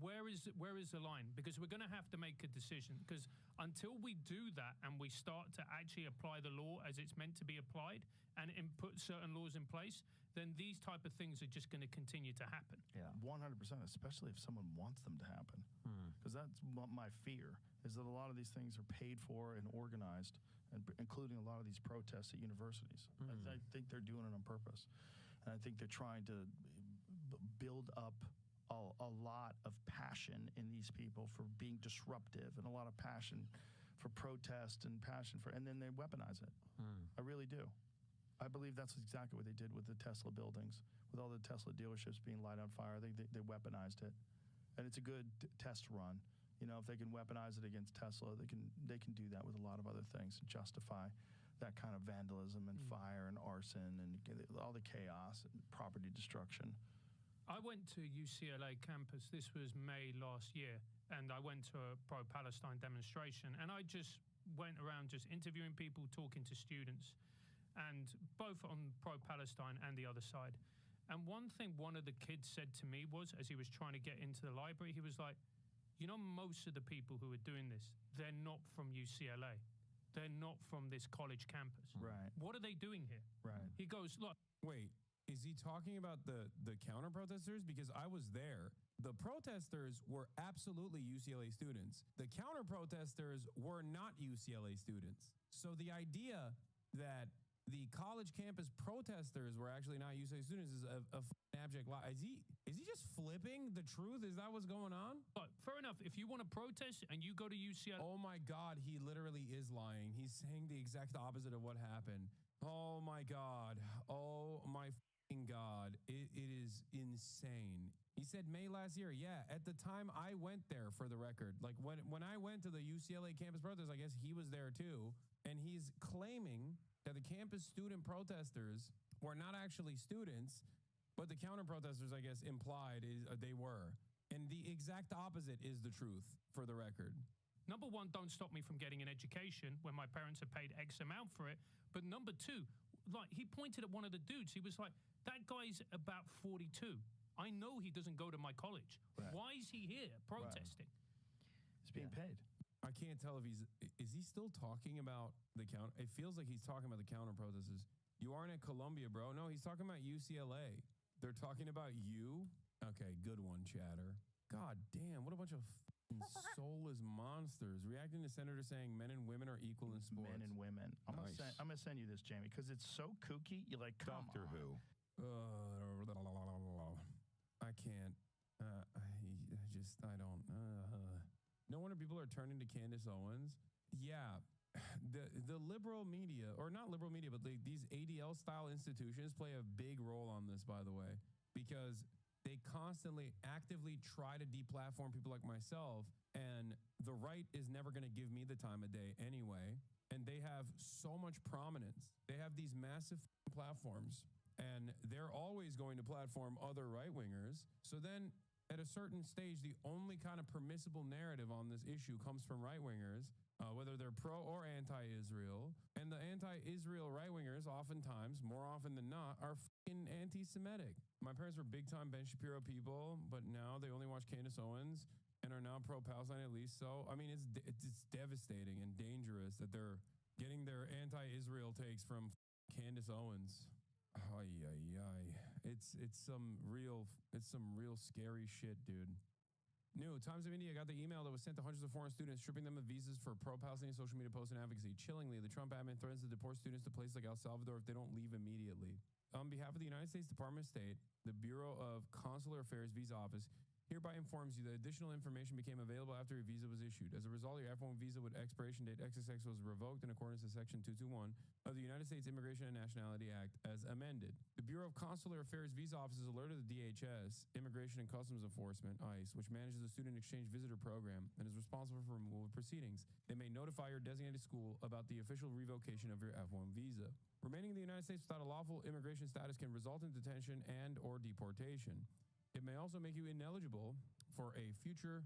Where is the line? Because we're going to have to make a decision. Because until we do that and we start to actually apply the law as it's meant to be applied and put certain laws in place, then these type of things are just going to continue to happen. Yeah, 100%, especially if someone wants them to happen. Because that's my fear, is that a lot of these things are paid for and organized, and including a lot of these protests at universities. I think they're doing it on purpose. And I think they're trying to build up a lot of passion in these people for being disruptive, and a lot of passion for protest and passion for, and then they weaponize it. I really do. I believe that's exactly what they did with the Tesla buildings, with all the Tesla dealerships being light on fire. They weaponized it, and it's a good test run. You know, if they can weaponize it against Tesla, they can do that with a lot of other things and justify that kind of vandalism and fire and arson and all the chaos and property destruction. I went to UCLA campus. This was May last year, and I went to a pro-Palestine demonstration, and I just went around just interviewing people, talking to students, and both on pro-Palestine and the other side. And one thing one of the kids said to me was, as he was trying to get into the library, he was like, you know, most of the people who are doing this, they're not from UCLA. They're not from this college campus. Right. What are they doing here? Right. He goes, look. Wait, is he talking about the counter protesters? Because I was there. The protesters were absolutely UCLA students. The counter protesters were not UCLA students. So the idea that the college campus protesters were actually not UCLA students is a abject lie. Is he just flipping the truth? Is that what's going on? But fair enough. If you want to protest and you go to UCLA. Oh my God, he literally is lying. He's saying the exact opposite of what happened. Oh my God. Oh my God. It is insane. He said May last year. Yeah, at the time I went there, for the record. Like when I went to the UCLA campus protest, I guess he was there too. And he's claiming that the campus student protesters were not actually students, But the counter protesters, I guess, implied is they were. And the exact opposite is the truth, for the record. Number one, don't stop me from getting an education when my parents have paid X amount for it. But number two, like he pointed at one of the dudes. He was like, that guy's about 42. I know he doesn't go to my college. Right. Why is he here protesting? He's being paid. I can't tell if is he still talking about the counter? It feels like he's talking about the counter protesters. You aren't at Columbia, bro. No, he's talking about UCLA. They're talking about you. Okay, good one, chatter. God damn, what a bunch of soulless monsters. Reacting to Senator saying men and women are equal in sports. Men and women. I'm gonna send you this, Jamie, because it's so kooky. You're like, come Doctor on. Who. I can't. I don't. No wonder people are turning to Candace Owens. Yeah. The liberal media, or not liberal media, but these ADL style institutions play a big role on this, by the way, because they constantly actively try to deplatform people like myself, and the right is never going to give me the time of day anyway. And they have so much prominence. They have these massive platforms, and they're always going to platform other right-wingers. So then at a certain stage, the only kind of permissible narrative on this issue comes from right-wingers, whether they're pro or anti-Israel. And the anti-Israel right-wingers oftentimes, more often than not, are fucking anti-Semitic. My parents were big-time Ben Shapiro people, but now they only watch Candace Owens and are now pro-Palestine at least. So, I mean, it's devastating and dangerous that they're getting their anti-Israel takes from Candace Owens. Ay, ay, ay. It's some real scary shit, dude. New Times of India got the email that was sent to hundreds of foreign students, stripping them of visas for pro-Palestinian social media posts and advocacy. Chillingly, the Trump admin threatens to deport students to places like El Salvador if they don't leave immediately. On behalf of the United States Department of State, the Bureau of Consular Affairs Visa Office hereby informs you that additional information became available after your visa was issued. As a result, your F1 visa with expiration date XXX was revoked in accordance to Section 221 of the United States Immigration and Nationality Act as amended. The Bureau of Consular Affairs Visa Office has alerted the DHS, Immigration and Customs Enforcement, ICE, which manages the Student Exchange Visitor Program and is responsible for removal of proceedings. They may notify your designated school about the official revocation of your F1 visa. Remaining in the United States without a lawful immigration status can result in detention and or deportation. It may also make you ineligible for a future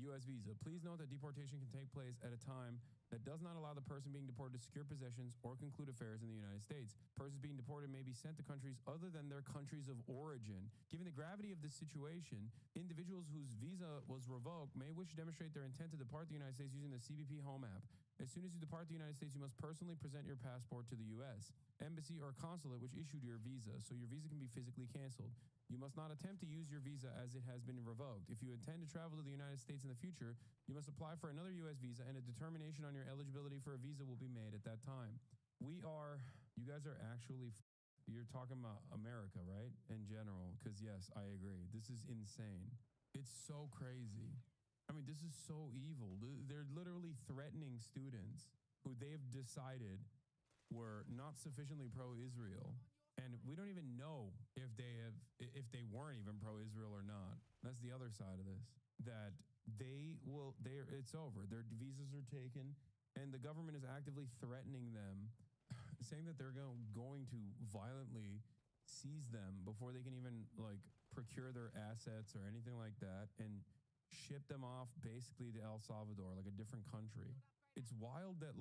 U.S. visa. Please note that deportation can take place at a time that does not allow the person being deported to secure possessions or conclude affairs in the United States. Persons being deported may be sent to countries other than their countries of origin. Given the gravity of this situation, individuals whose visa was revoked may wish to demonstrate their intent to depart the United States using the CBP Home app. As soon as you depart the United States, you must personally present your passport to the U.S. embassy or consulate which issued your visa, so your visa can be physically canceled. You must not attempt to use your visa as it has been revoked. If you intend to travel to the United States in the future, you must apply for another U.S. visa, and a determination on your eligibility for a visa will be made at that time. You guys are actually, you're talking about America, right? In general, because yes, I agree. This is insane. It's so crazy. I mean, this is so evil. They're literally threatening students who they've decided were not sufficiently pro-Israel. And we don't even know if they weren't even pro-Israel or not. That's the other side of this. That it's over. Their visas are taken, and the government is actively threatening them, saying that they're going to violently seize them before they can even procure their assets or anything like that, and ship them off basically to El Salvador, like a different country. It's wild that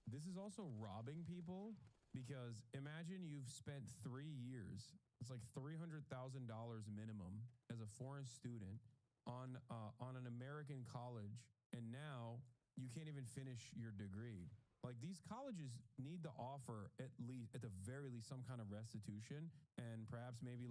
this is also robbing people, because imagine you've spent 3 years. It's like $300,000 minimum as a foreign student on an American college, and now you can't even finish your degree. These colleges need to offer at the very least some kind of restitution, and perhaps maybe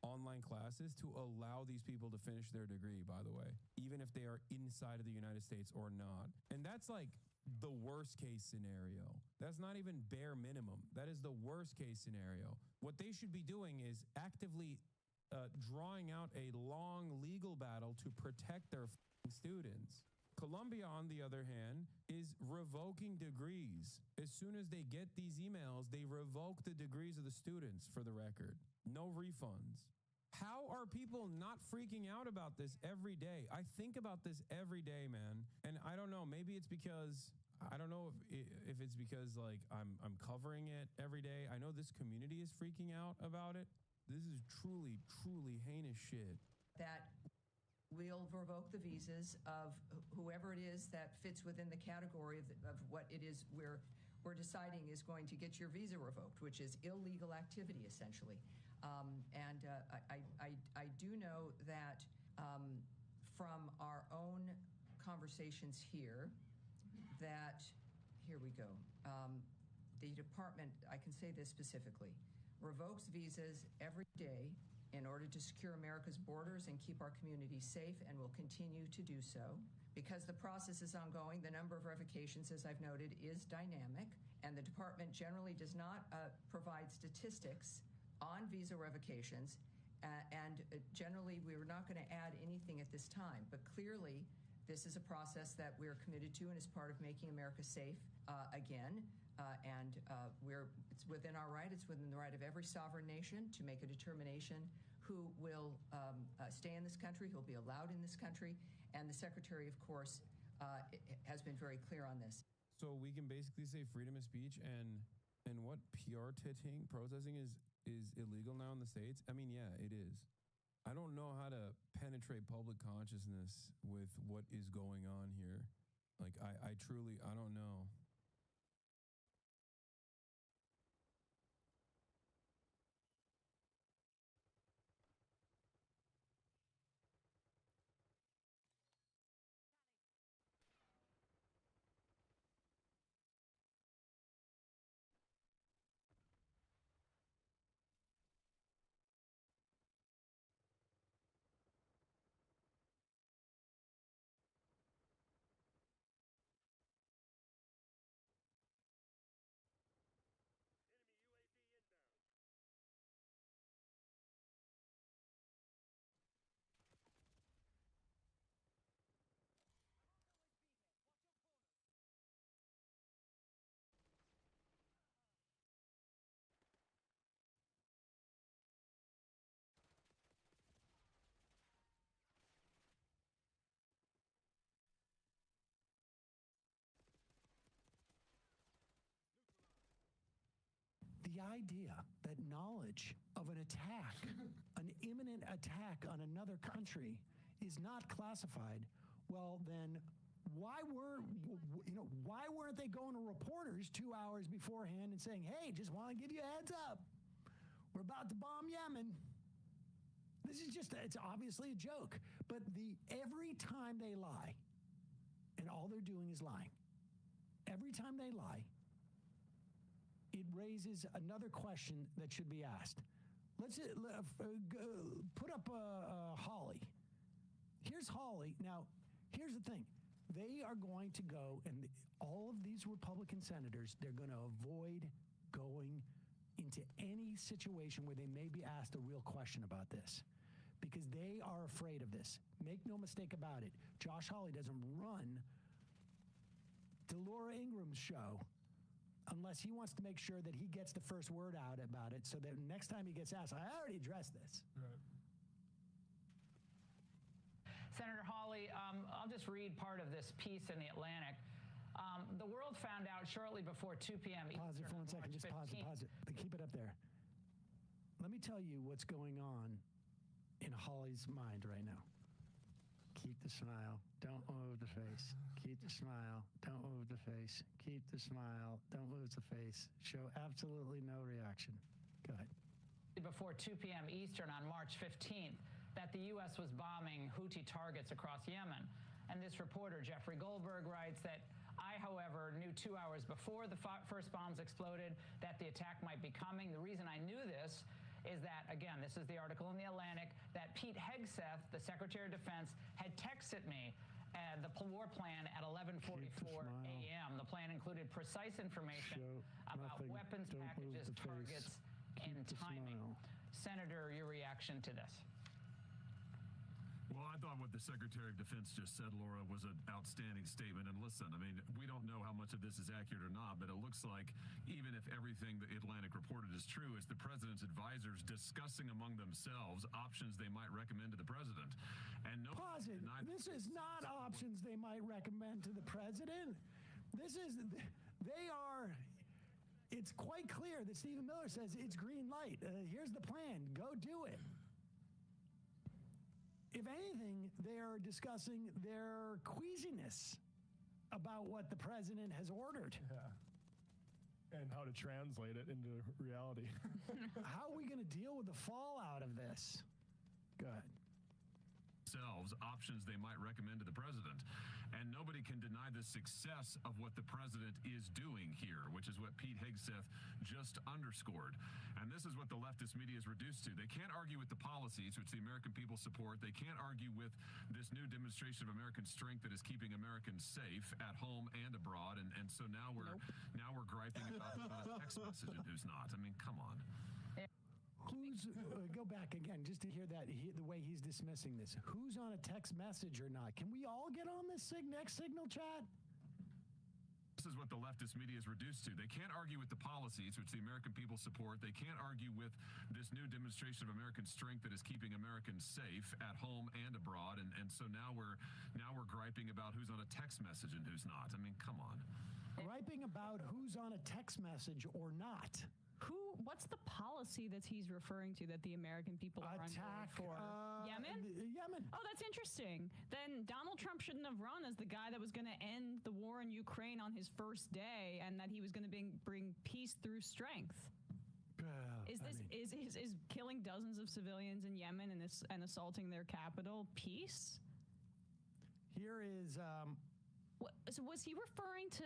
online classes to allow these people to finish their degree, by the way, even if they are inside of the United States or not. And that's the worst case scenario. That's not even bare minimum. That is the worst case scenario. What they should be doing is actively drawing out a long legal battle to protect their students. Columbia, on the other hand, is revoking degrees. As soon as they get these emails, they revoke the degrees of the students, for the record. No refunds. How are people not freaking out about this every day? I think about this every day, man. And I don't know, maybe it's because, I don't know if it's because I'm covering it every day. I know this community is freaking out about it. This is truly, truly heinous shit. That we'll revoke the visas of whoever it is that fits within the category of what it is we're deciding is going to get your visa revoked, which is illegal activity, essentially. I do know that from our own conversations here, that, here we go, the department, I can say this specifically, revokes visas every day in order to secure America's borders and keep our communities safe, and will continue to do so. Because the process is ongoing, the number of revocations, as I've noted, is dynamic, and the department generally does not provide statistics on visa revocations, and generally we're not going to add anything at this time. But clearly, this is a process that we're committed to and is part of making America safe again. It's within our right, it's within the right of every sovereign nation to make a determination who will stay in this country, who'll be allowed in this country. And the Secretary, of course, has been very clear on this. So we can basically say freedom of speech and what PR protesting is illegal now in the States? I mean, yeah, it is. I don't know how to penetrate public consciousness with what is going on here. Like, I truly, I don't know. The idea that knowledge of an attack, an imminent attack on another country, is not classified, well, then why weren't they going to reporters 2 hours beforehand and saying, hey, just want to give you a heads up, we're about to bomb Yemen? This is it's obviously a joke, but every time they lie, and all they're doing is lying, every time they lie, it raises another question that should be asked. Let's put up Holly. Here's Holly. Now, here's the thing. They are going to go, and all of these Republican senators, they're going to avoid going into any situation where they may be asked a real question about this, because they are afraid of this. Make no mistake about it. Josh Hawley doesn't run Delora Ingram's show unless he wants to make sure that he gets the first word out about it, so that next time he gets asked, I already addressed this. Right. Senator Hawley, I'll just read part of this piece in The Atlantic. The world found out shortly before 2 p.m. Pause it for 1 second. Just pause it. Keep it up there. Let me tell you what's going on in Holly's mind right now. Keep the smile. Don't move the face. Keep the smile. Don't move the face. Keep the smile. Don't move the face. Show absolutely no reaction. Go ahead. Before 2 p.m. Eastern on March 15th, that the U.S. was bombing Houthi targets across Yemen. And this reporter, Jeffrey Goldberg, writes that I, however, knew 2 hours before the first bombs exploded that the attack might be coming. The reason I knew this is that, again, this is the article in The Atlantic, that Pete Hegseth, the Secretary of Defense, had texted me the war plan at 11:44 a.m. The plan included precise information about weapons packages, targets, and timing. Senator, your reaction to this? Well, I thought what the Secretary of Defense just said, Laura, was an outstanding statement. And listen, I mean, we don't know how much of this is accurate or not, but it looks like even if everything the Atlantic reported is true, it's the president's advisors discussing among themselves options they might recommend to the president. And no, pause it. This is not options they might recommend to the president. They are it's quite clear that Stephen Miller says it's green light. Here's the plan. Go do it. If anything, they are discussing their queasiness about what the president has ordered. Yeah. And how to translate it into reality. How are we going to deal with the fallout of this? Go ahead. Options they might recommend to the president. And nobody can deny the success of what the president is doing here, which is what Pete Hegseth just underscored. And this is what the leftist media is reduced to. They can't argue with the policies which the American people support. They can't argue with this new demonstration of American strength that is keeping Americans safe at home and abroad. And so now we're griping about who's on a text message and who's not. I mean, come on. Who's go back again just to hear that the way he's dismissing this. Who's on a text message or not? Can we all get on this next signal chat? This is what the leftist media is reduced to. They can't argue with the policies which the American people support. They can't argue with this new demonstration of American strength that is keeping Americans safe at home and abroad. And so now we're griping about who's on a text message and who's not. I mean, come on. Griping about who's on a text message or not. What's the policy that he's referring to that the American people are on board for? Yemen? Yemen. Oh, that's interesting. Then Donald Trump shouldn't have run as the guy that was going to end the war in Ukraine on his first day, and that he was going to bring peace through strength. Is killing dozens of civilians in Yemen and assaulting their capital peace? Here is. So was he referring to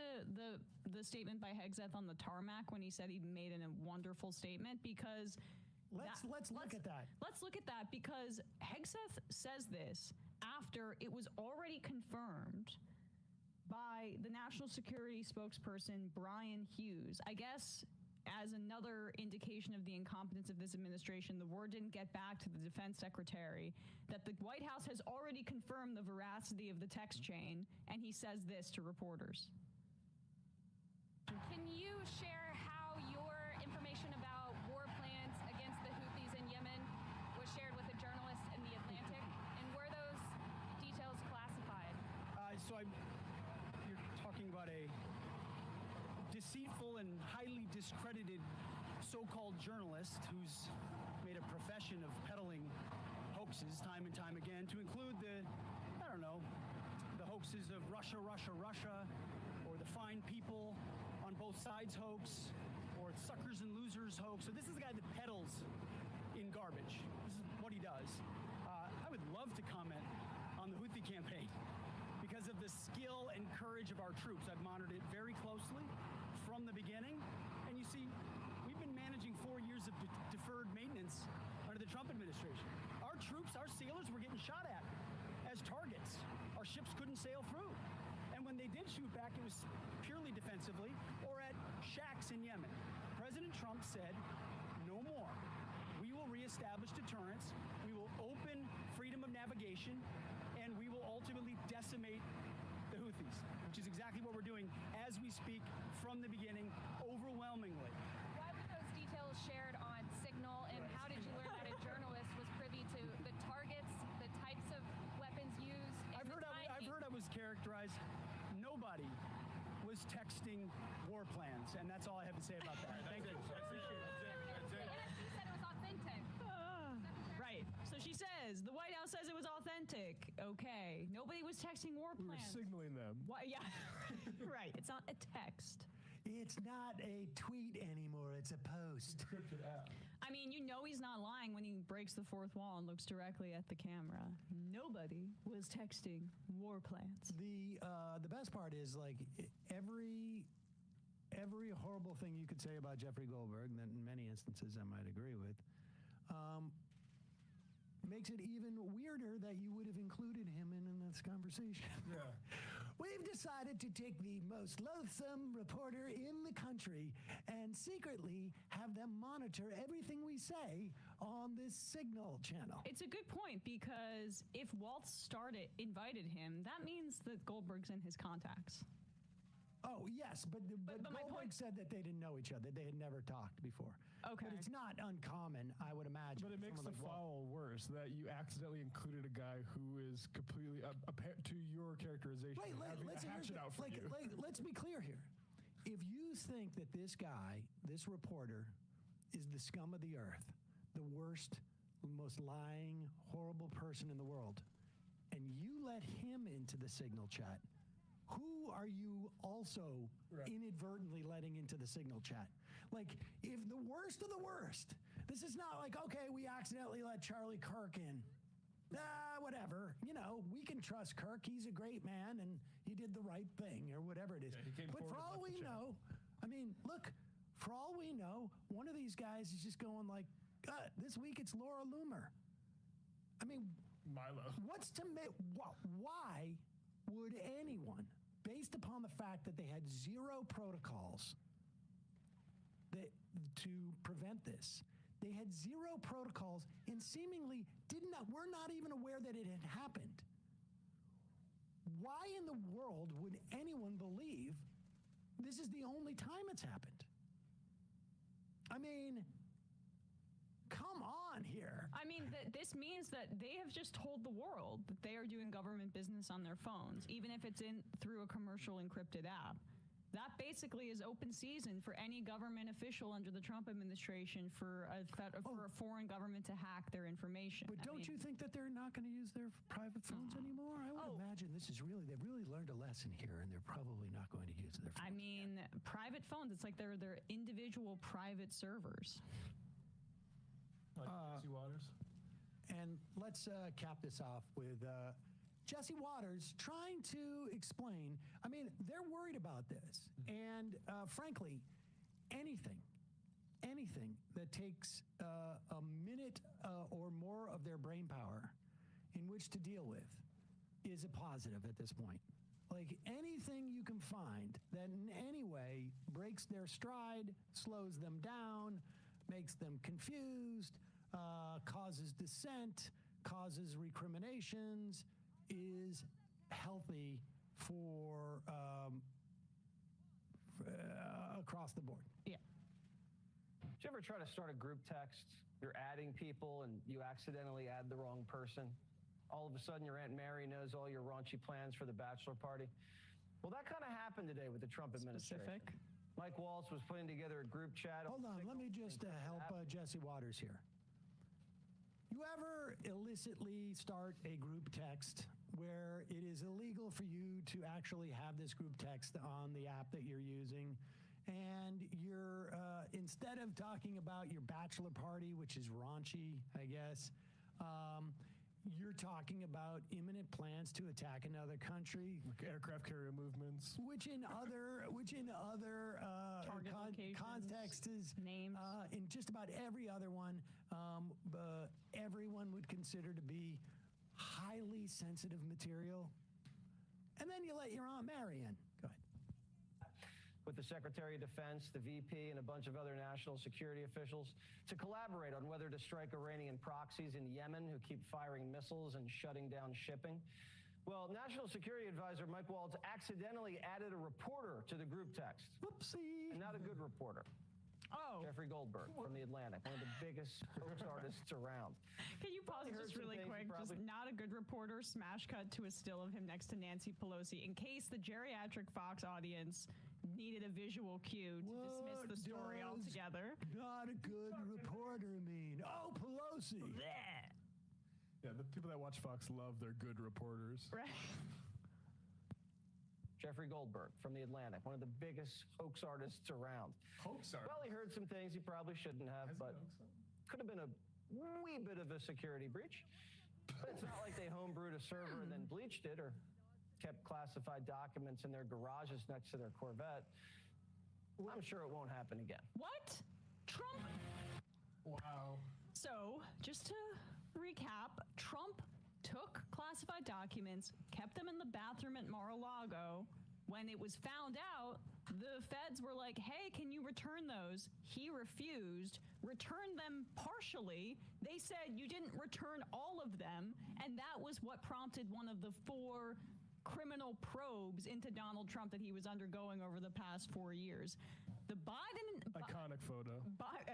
the statement by Hegseth on the tarmac when he said he made a wonderful statement? Because let's look at that. Let's look at that because Hegseth says this after it was already confirmed by the national security spokesperson Brian Hughes. I guess as another indication of the incompetence of this administration, the word didn't get back to the defense secretary that the White House has already confirmed the veracity of the text chain, and he says this to reporters. Can you share how your information about war plans against the Houthis in Yemen was shared with a journalist in The Atlantic, and were those details classified? You're talking about a deceitful and highly discredited so-called journalist who's made a profession of peddling hoaxes time and time again, to include the hoaxes of Russia, or the fine people on both sides hoax, or suckers and losers hoax. So this is the guy that peddles in garbage. This is what he does. I would love to comment on the Houthi campaign because of the skill and courage of our troops. I've monitored it very closely from the beginning, and you see, we've been managing 4 years of deferred maintenance under the Trump administration. Our troops, our sailors were getting shot at as targets. Our ships couldn't sail through. And when they did shoot back, it was purely defensively or at shacks in Yemen. President Trump said, no more. We will reestablish deterrence. We will open freedom of navigation, and we will ultimately decimate the Houthis, which is exactly what we're doing as we speak from the beginning, overwhelmingly. Why were those details shared on Signal, and how did you learn that a journalist was privy to the targets, the types of weapons used? I've heard I was characterized. Nobody was texting war plans, and that's all I have to say about that. Thank you. The NSC said it was authentic. Right. So she says, the White House says it was authentic. Okay. Nobody was texting war We were plans. signaling them. Why? Yeah. Right. It's not a text. It's not a tweet anymore. It's a post. I mean, you know he's not lying when he breaks the fourth wall and looks directly at the camera. Nobody was texting war plans. The best part is like every horrible thing you could say about Jeffrey Goldberg, that in many instances I might agree with, makes it even weirder that you would have included him in this conversation. Yeah. We've decided to take the most loathsome reporter in the country and secretly have them monitor everything we say on this Signal channel. It's a good point, because if Waltz invited him, that means that Goldberg's in his contacts. Oh, yes, but Goldberg said that they didn't know each other. They had never talked before. Okay. But it's not uncommon, I would imagine. But it makes the foul worse that you accidentally included a guy who is completely, to your characterization, having a hatchet out for you. Let's be clear here. if you think that this guy, this reporter, is the scum of the earth, the worst, most lying, horrible person in the world, and you let him into the Signal chat, who are you also inadvertently letting into the Signal chat? Like, if the worst of the worst, this is not like, okay, we accidentally let Charlie Kirk in. Whatever. You know, we can trust Kirk. He's a great man, and he did the right thing, or whatever it is. Yeah, but for all we know, I mean, look, for all we know, one of these guys is just going like, this week it's Laura Loomer. I mean, Milo. What's to make? Why would anyone, based upon the fact that they had zero protocols to prevent this, they had zero protocols and seemingly were not even aware that it had happened. Why in the world would anyone believe this is the only time it's happened? I mean, come on here. I mean, this means that they have just told the world that they are doing government business on their phones, even if it's through a commercial encrypted app. That basically is open season for any government official under the Trump administration for a foreign government to hack their information. But don't you think that they're not going to use their private phones anymore? I would imagine they've really learned a lesson here, and they're probably not going to use their phones. I mean, private phones, it's like they're individual private servers. Like Jesse Waters. And let's cap this off with Jesse Waters trying to explain. I mean, they're worried about this. And frankly, anything that takes a minute or more of their brain power in which to deal with is a positive at this point. Like anything you can find that in any way breaks their stride, slows them down, makes them confused, causes dissent, causes recriminations, is healthy for across the board. Yeah. Did you ever try to start a group text? You're adding people and you accidentally add the wrong person. All of a sudden, your Aunt Mary knows all your raunchy plans for the bachelor party. Well, that kind of happened today with the Trump administration. Mike Waltz was putting together a group chat. Hold on, let me just help Jesse Waters here. You ever illicitly start a group text where it is illegal for you to actually have this group text on the app that you're using, and you're instead of talking about your bachelor party, which is raunchy, I guess, you're talking about imminent plans to attack another country, like aircraft carrier movements, which in other context is names. In just about every other one, everyone would consider to be highly sensitive material. And then you let your Aunt Mary in. Go ahead. With the Secretary of Defense, the VP, and a bunch of other national security officials to collaborate on whether to strike Iranian proxies in Yemen who keep firing missiles and shutting down shipping. Well, National Security Advisor Mike Waltz accidentally added a reporter to the group text. Whoopsie. And not a good reporter. Oh. Jeffrey Goldberg from The Atlantic, one of the biggest hoax artists around. Can you pause just really quick? Just not a good reporter, smash cut to a still of him next to Nancy Pelosi in case the geriatric Fox audience needed a visual cue to dismiss the story altogether. Not a good reporter mean? Oh, Pelosi. Blech. Yeah, the people that watch Fox love their good reporters. Right. Jeffrey Goldberg from The Atlantic, one of the biggest hoax artists around. Hoax artist? Well, he heard some things he probably shouldn't have, but could have been a wee bit of a security breach. But it's not like they homebrewed a server and then bleached it or kept classified documents in their garages next to their Corvette. I'm sure it won't happen again. What? Trump? Wow. So, just to recap, Trump took classified documents, kept them in the bathroom at Mar-a-Lago. When it was found out, the feds were like, hey, can you return those? He refused, returned them partially. They said you didn't return all of them, and that was what prompted one of the 4 criminal probes into Donald Trump that he was undergoing over the past 4 years. The Biden... Iconic photo.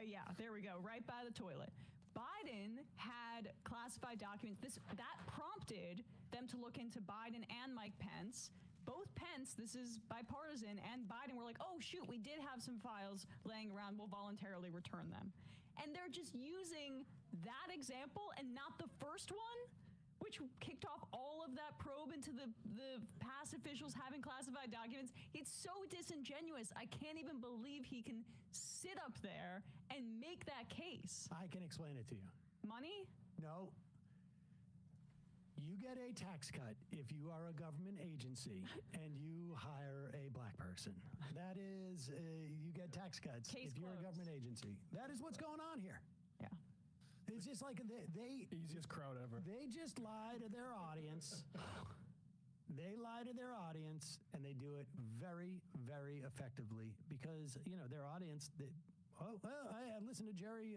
Yeah, there we go, right by the toilet. Biden had classified documents. That prompted them to look into Biden and Mike Pence. both Pence, this is bipartisan, and Biden were like, oh, shoot, we did have some files laying around. We'll voluntarily return them. And they're just using that example and not the first one, which kicked off all of that probe into the past officials having classified documents. It's so disingenuous. I can't even believe he can sit up there and make that case. I can explain it to you. Money? No. You get a tax cut if you are a government agency and you hire a black person. That is, you get tax cuts if you're a government agency. That is what's going on here. Yeah. It's just like they easiest crowd ever. They just lie to their audience. They lie to their audience, and they do it very, very effectively because, their audience, I listened to Jerry,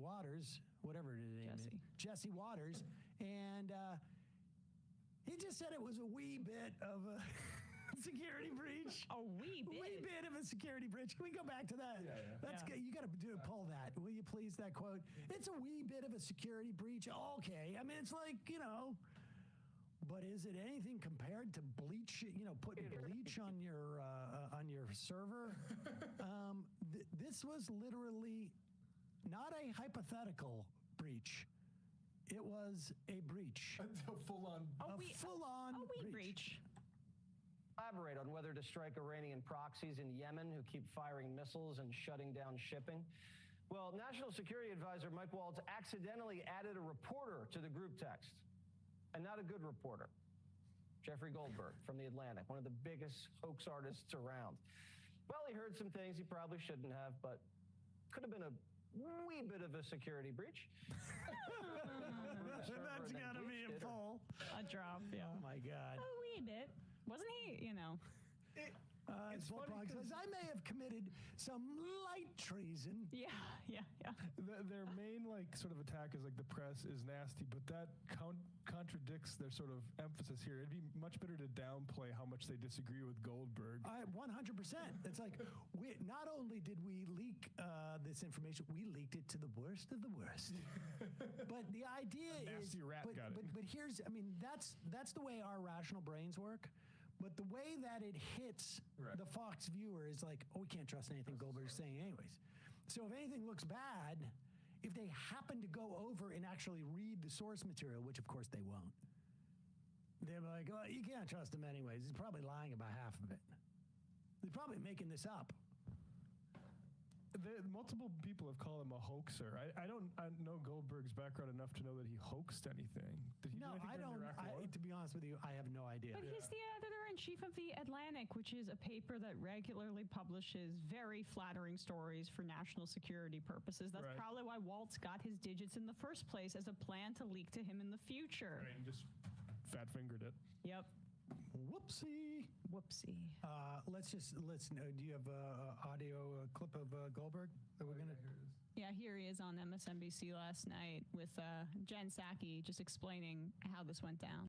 Waters, whatever his name is. Jesse Waters, and he just said it was a wee bit of a security breach. A wee bit? Wee bit of a security breach. Can we go back to that? Yeah. That's good. You got to pull that. Will you please, that quote? It's a wee bit of a security breach. Okay. I mean, it's like, but is it anything compared to bleach, putting bleach on your server? This was literally not a hypothetical breach. It was a breach. A full-on breach. Elaborate on whether to strike Iranian proxies in Yemen who keep firing missiles and shutting down shipping. Well, National Security Advisor Mike Waltz accidentally added a reporter to the group text, and not a good reporter. Jeffrey Goldberg from The Atlantic, one of the biggest hoax artists around. Well, he heard some things he probably shouldn't have, but could have been a wee bit of a security breach. That's got to be a full. A drop, yeah. Oh, my God. A wee bit. Wasn't he, It's funny because I may have committed some light treason. Yeah. Their main sort of attack is the press is nasty, but that contradicts their sort of emphasis here. It'd be much better to downplay how much they disagree with Goldberg. 100%. It's like not only did we leak this information, we leaked it to the worst of the worst. But the idea is, but here's, that's the way our rational brains work. But the way that it hits the Fox viewer is like, we can't trust anything Goldberg's saying anyways. So if anything looks bad, if they happen to go over and actually read the source material, which of course they won't, they're like, well, you can't trust him anyways. He's probably lying about half of it. They're probably making this up. Multiple people have called him a hoaxer. I don't know Goldberg's background enough to know that he hoaxed anything. Did he do anything during the Iraq War? To be honest with you, I have no idea. But he's the editor-in-chief of The Atlantic, which is a paper that regularly publishes very flattering stories for national security purposes. That's probably why Waltz got his digits in the first place, as a plan to leak to him in the future. Right, and just fat-fingered it. Yep. Whoopsie. Let's know. Do you have audio clip of Goldberg that we're gonna? Yeah, here he is on MSNBC last night with Jen Psaki just explaining how this went down.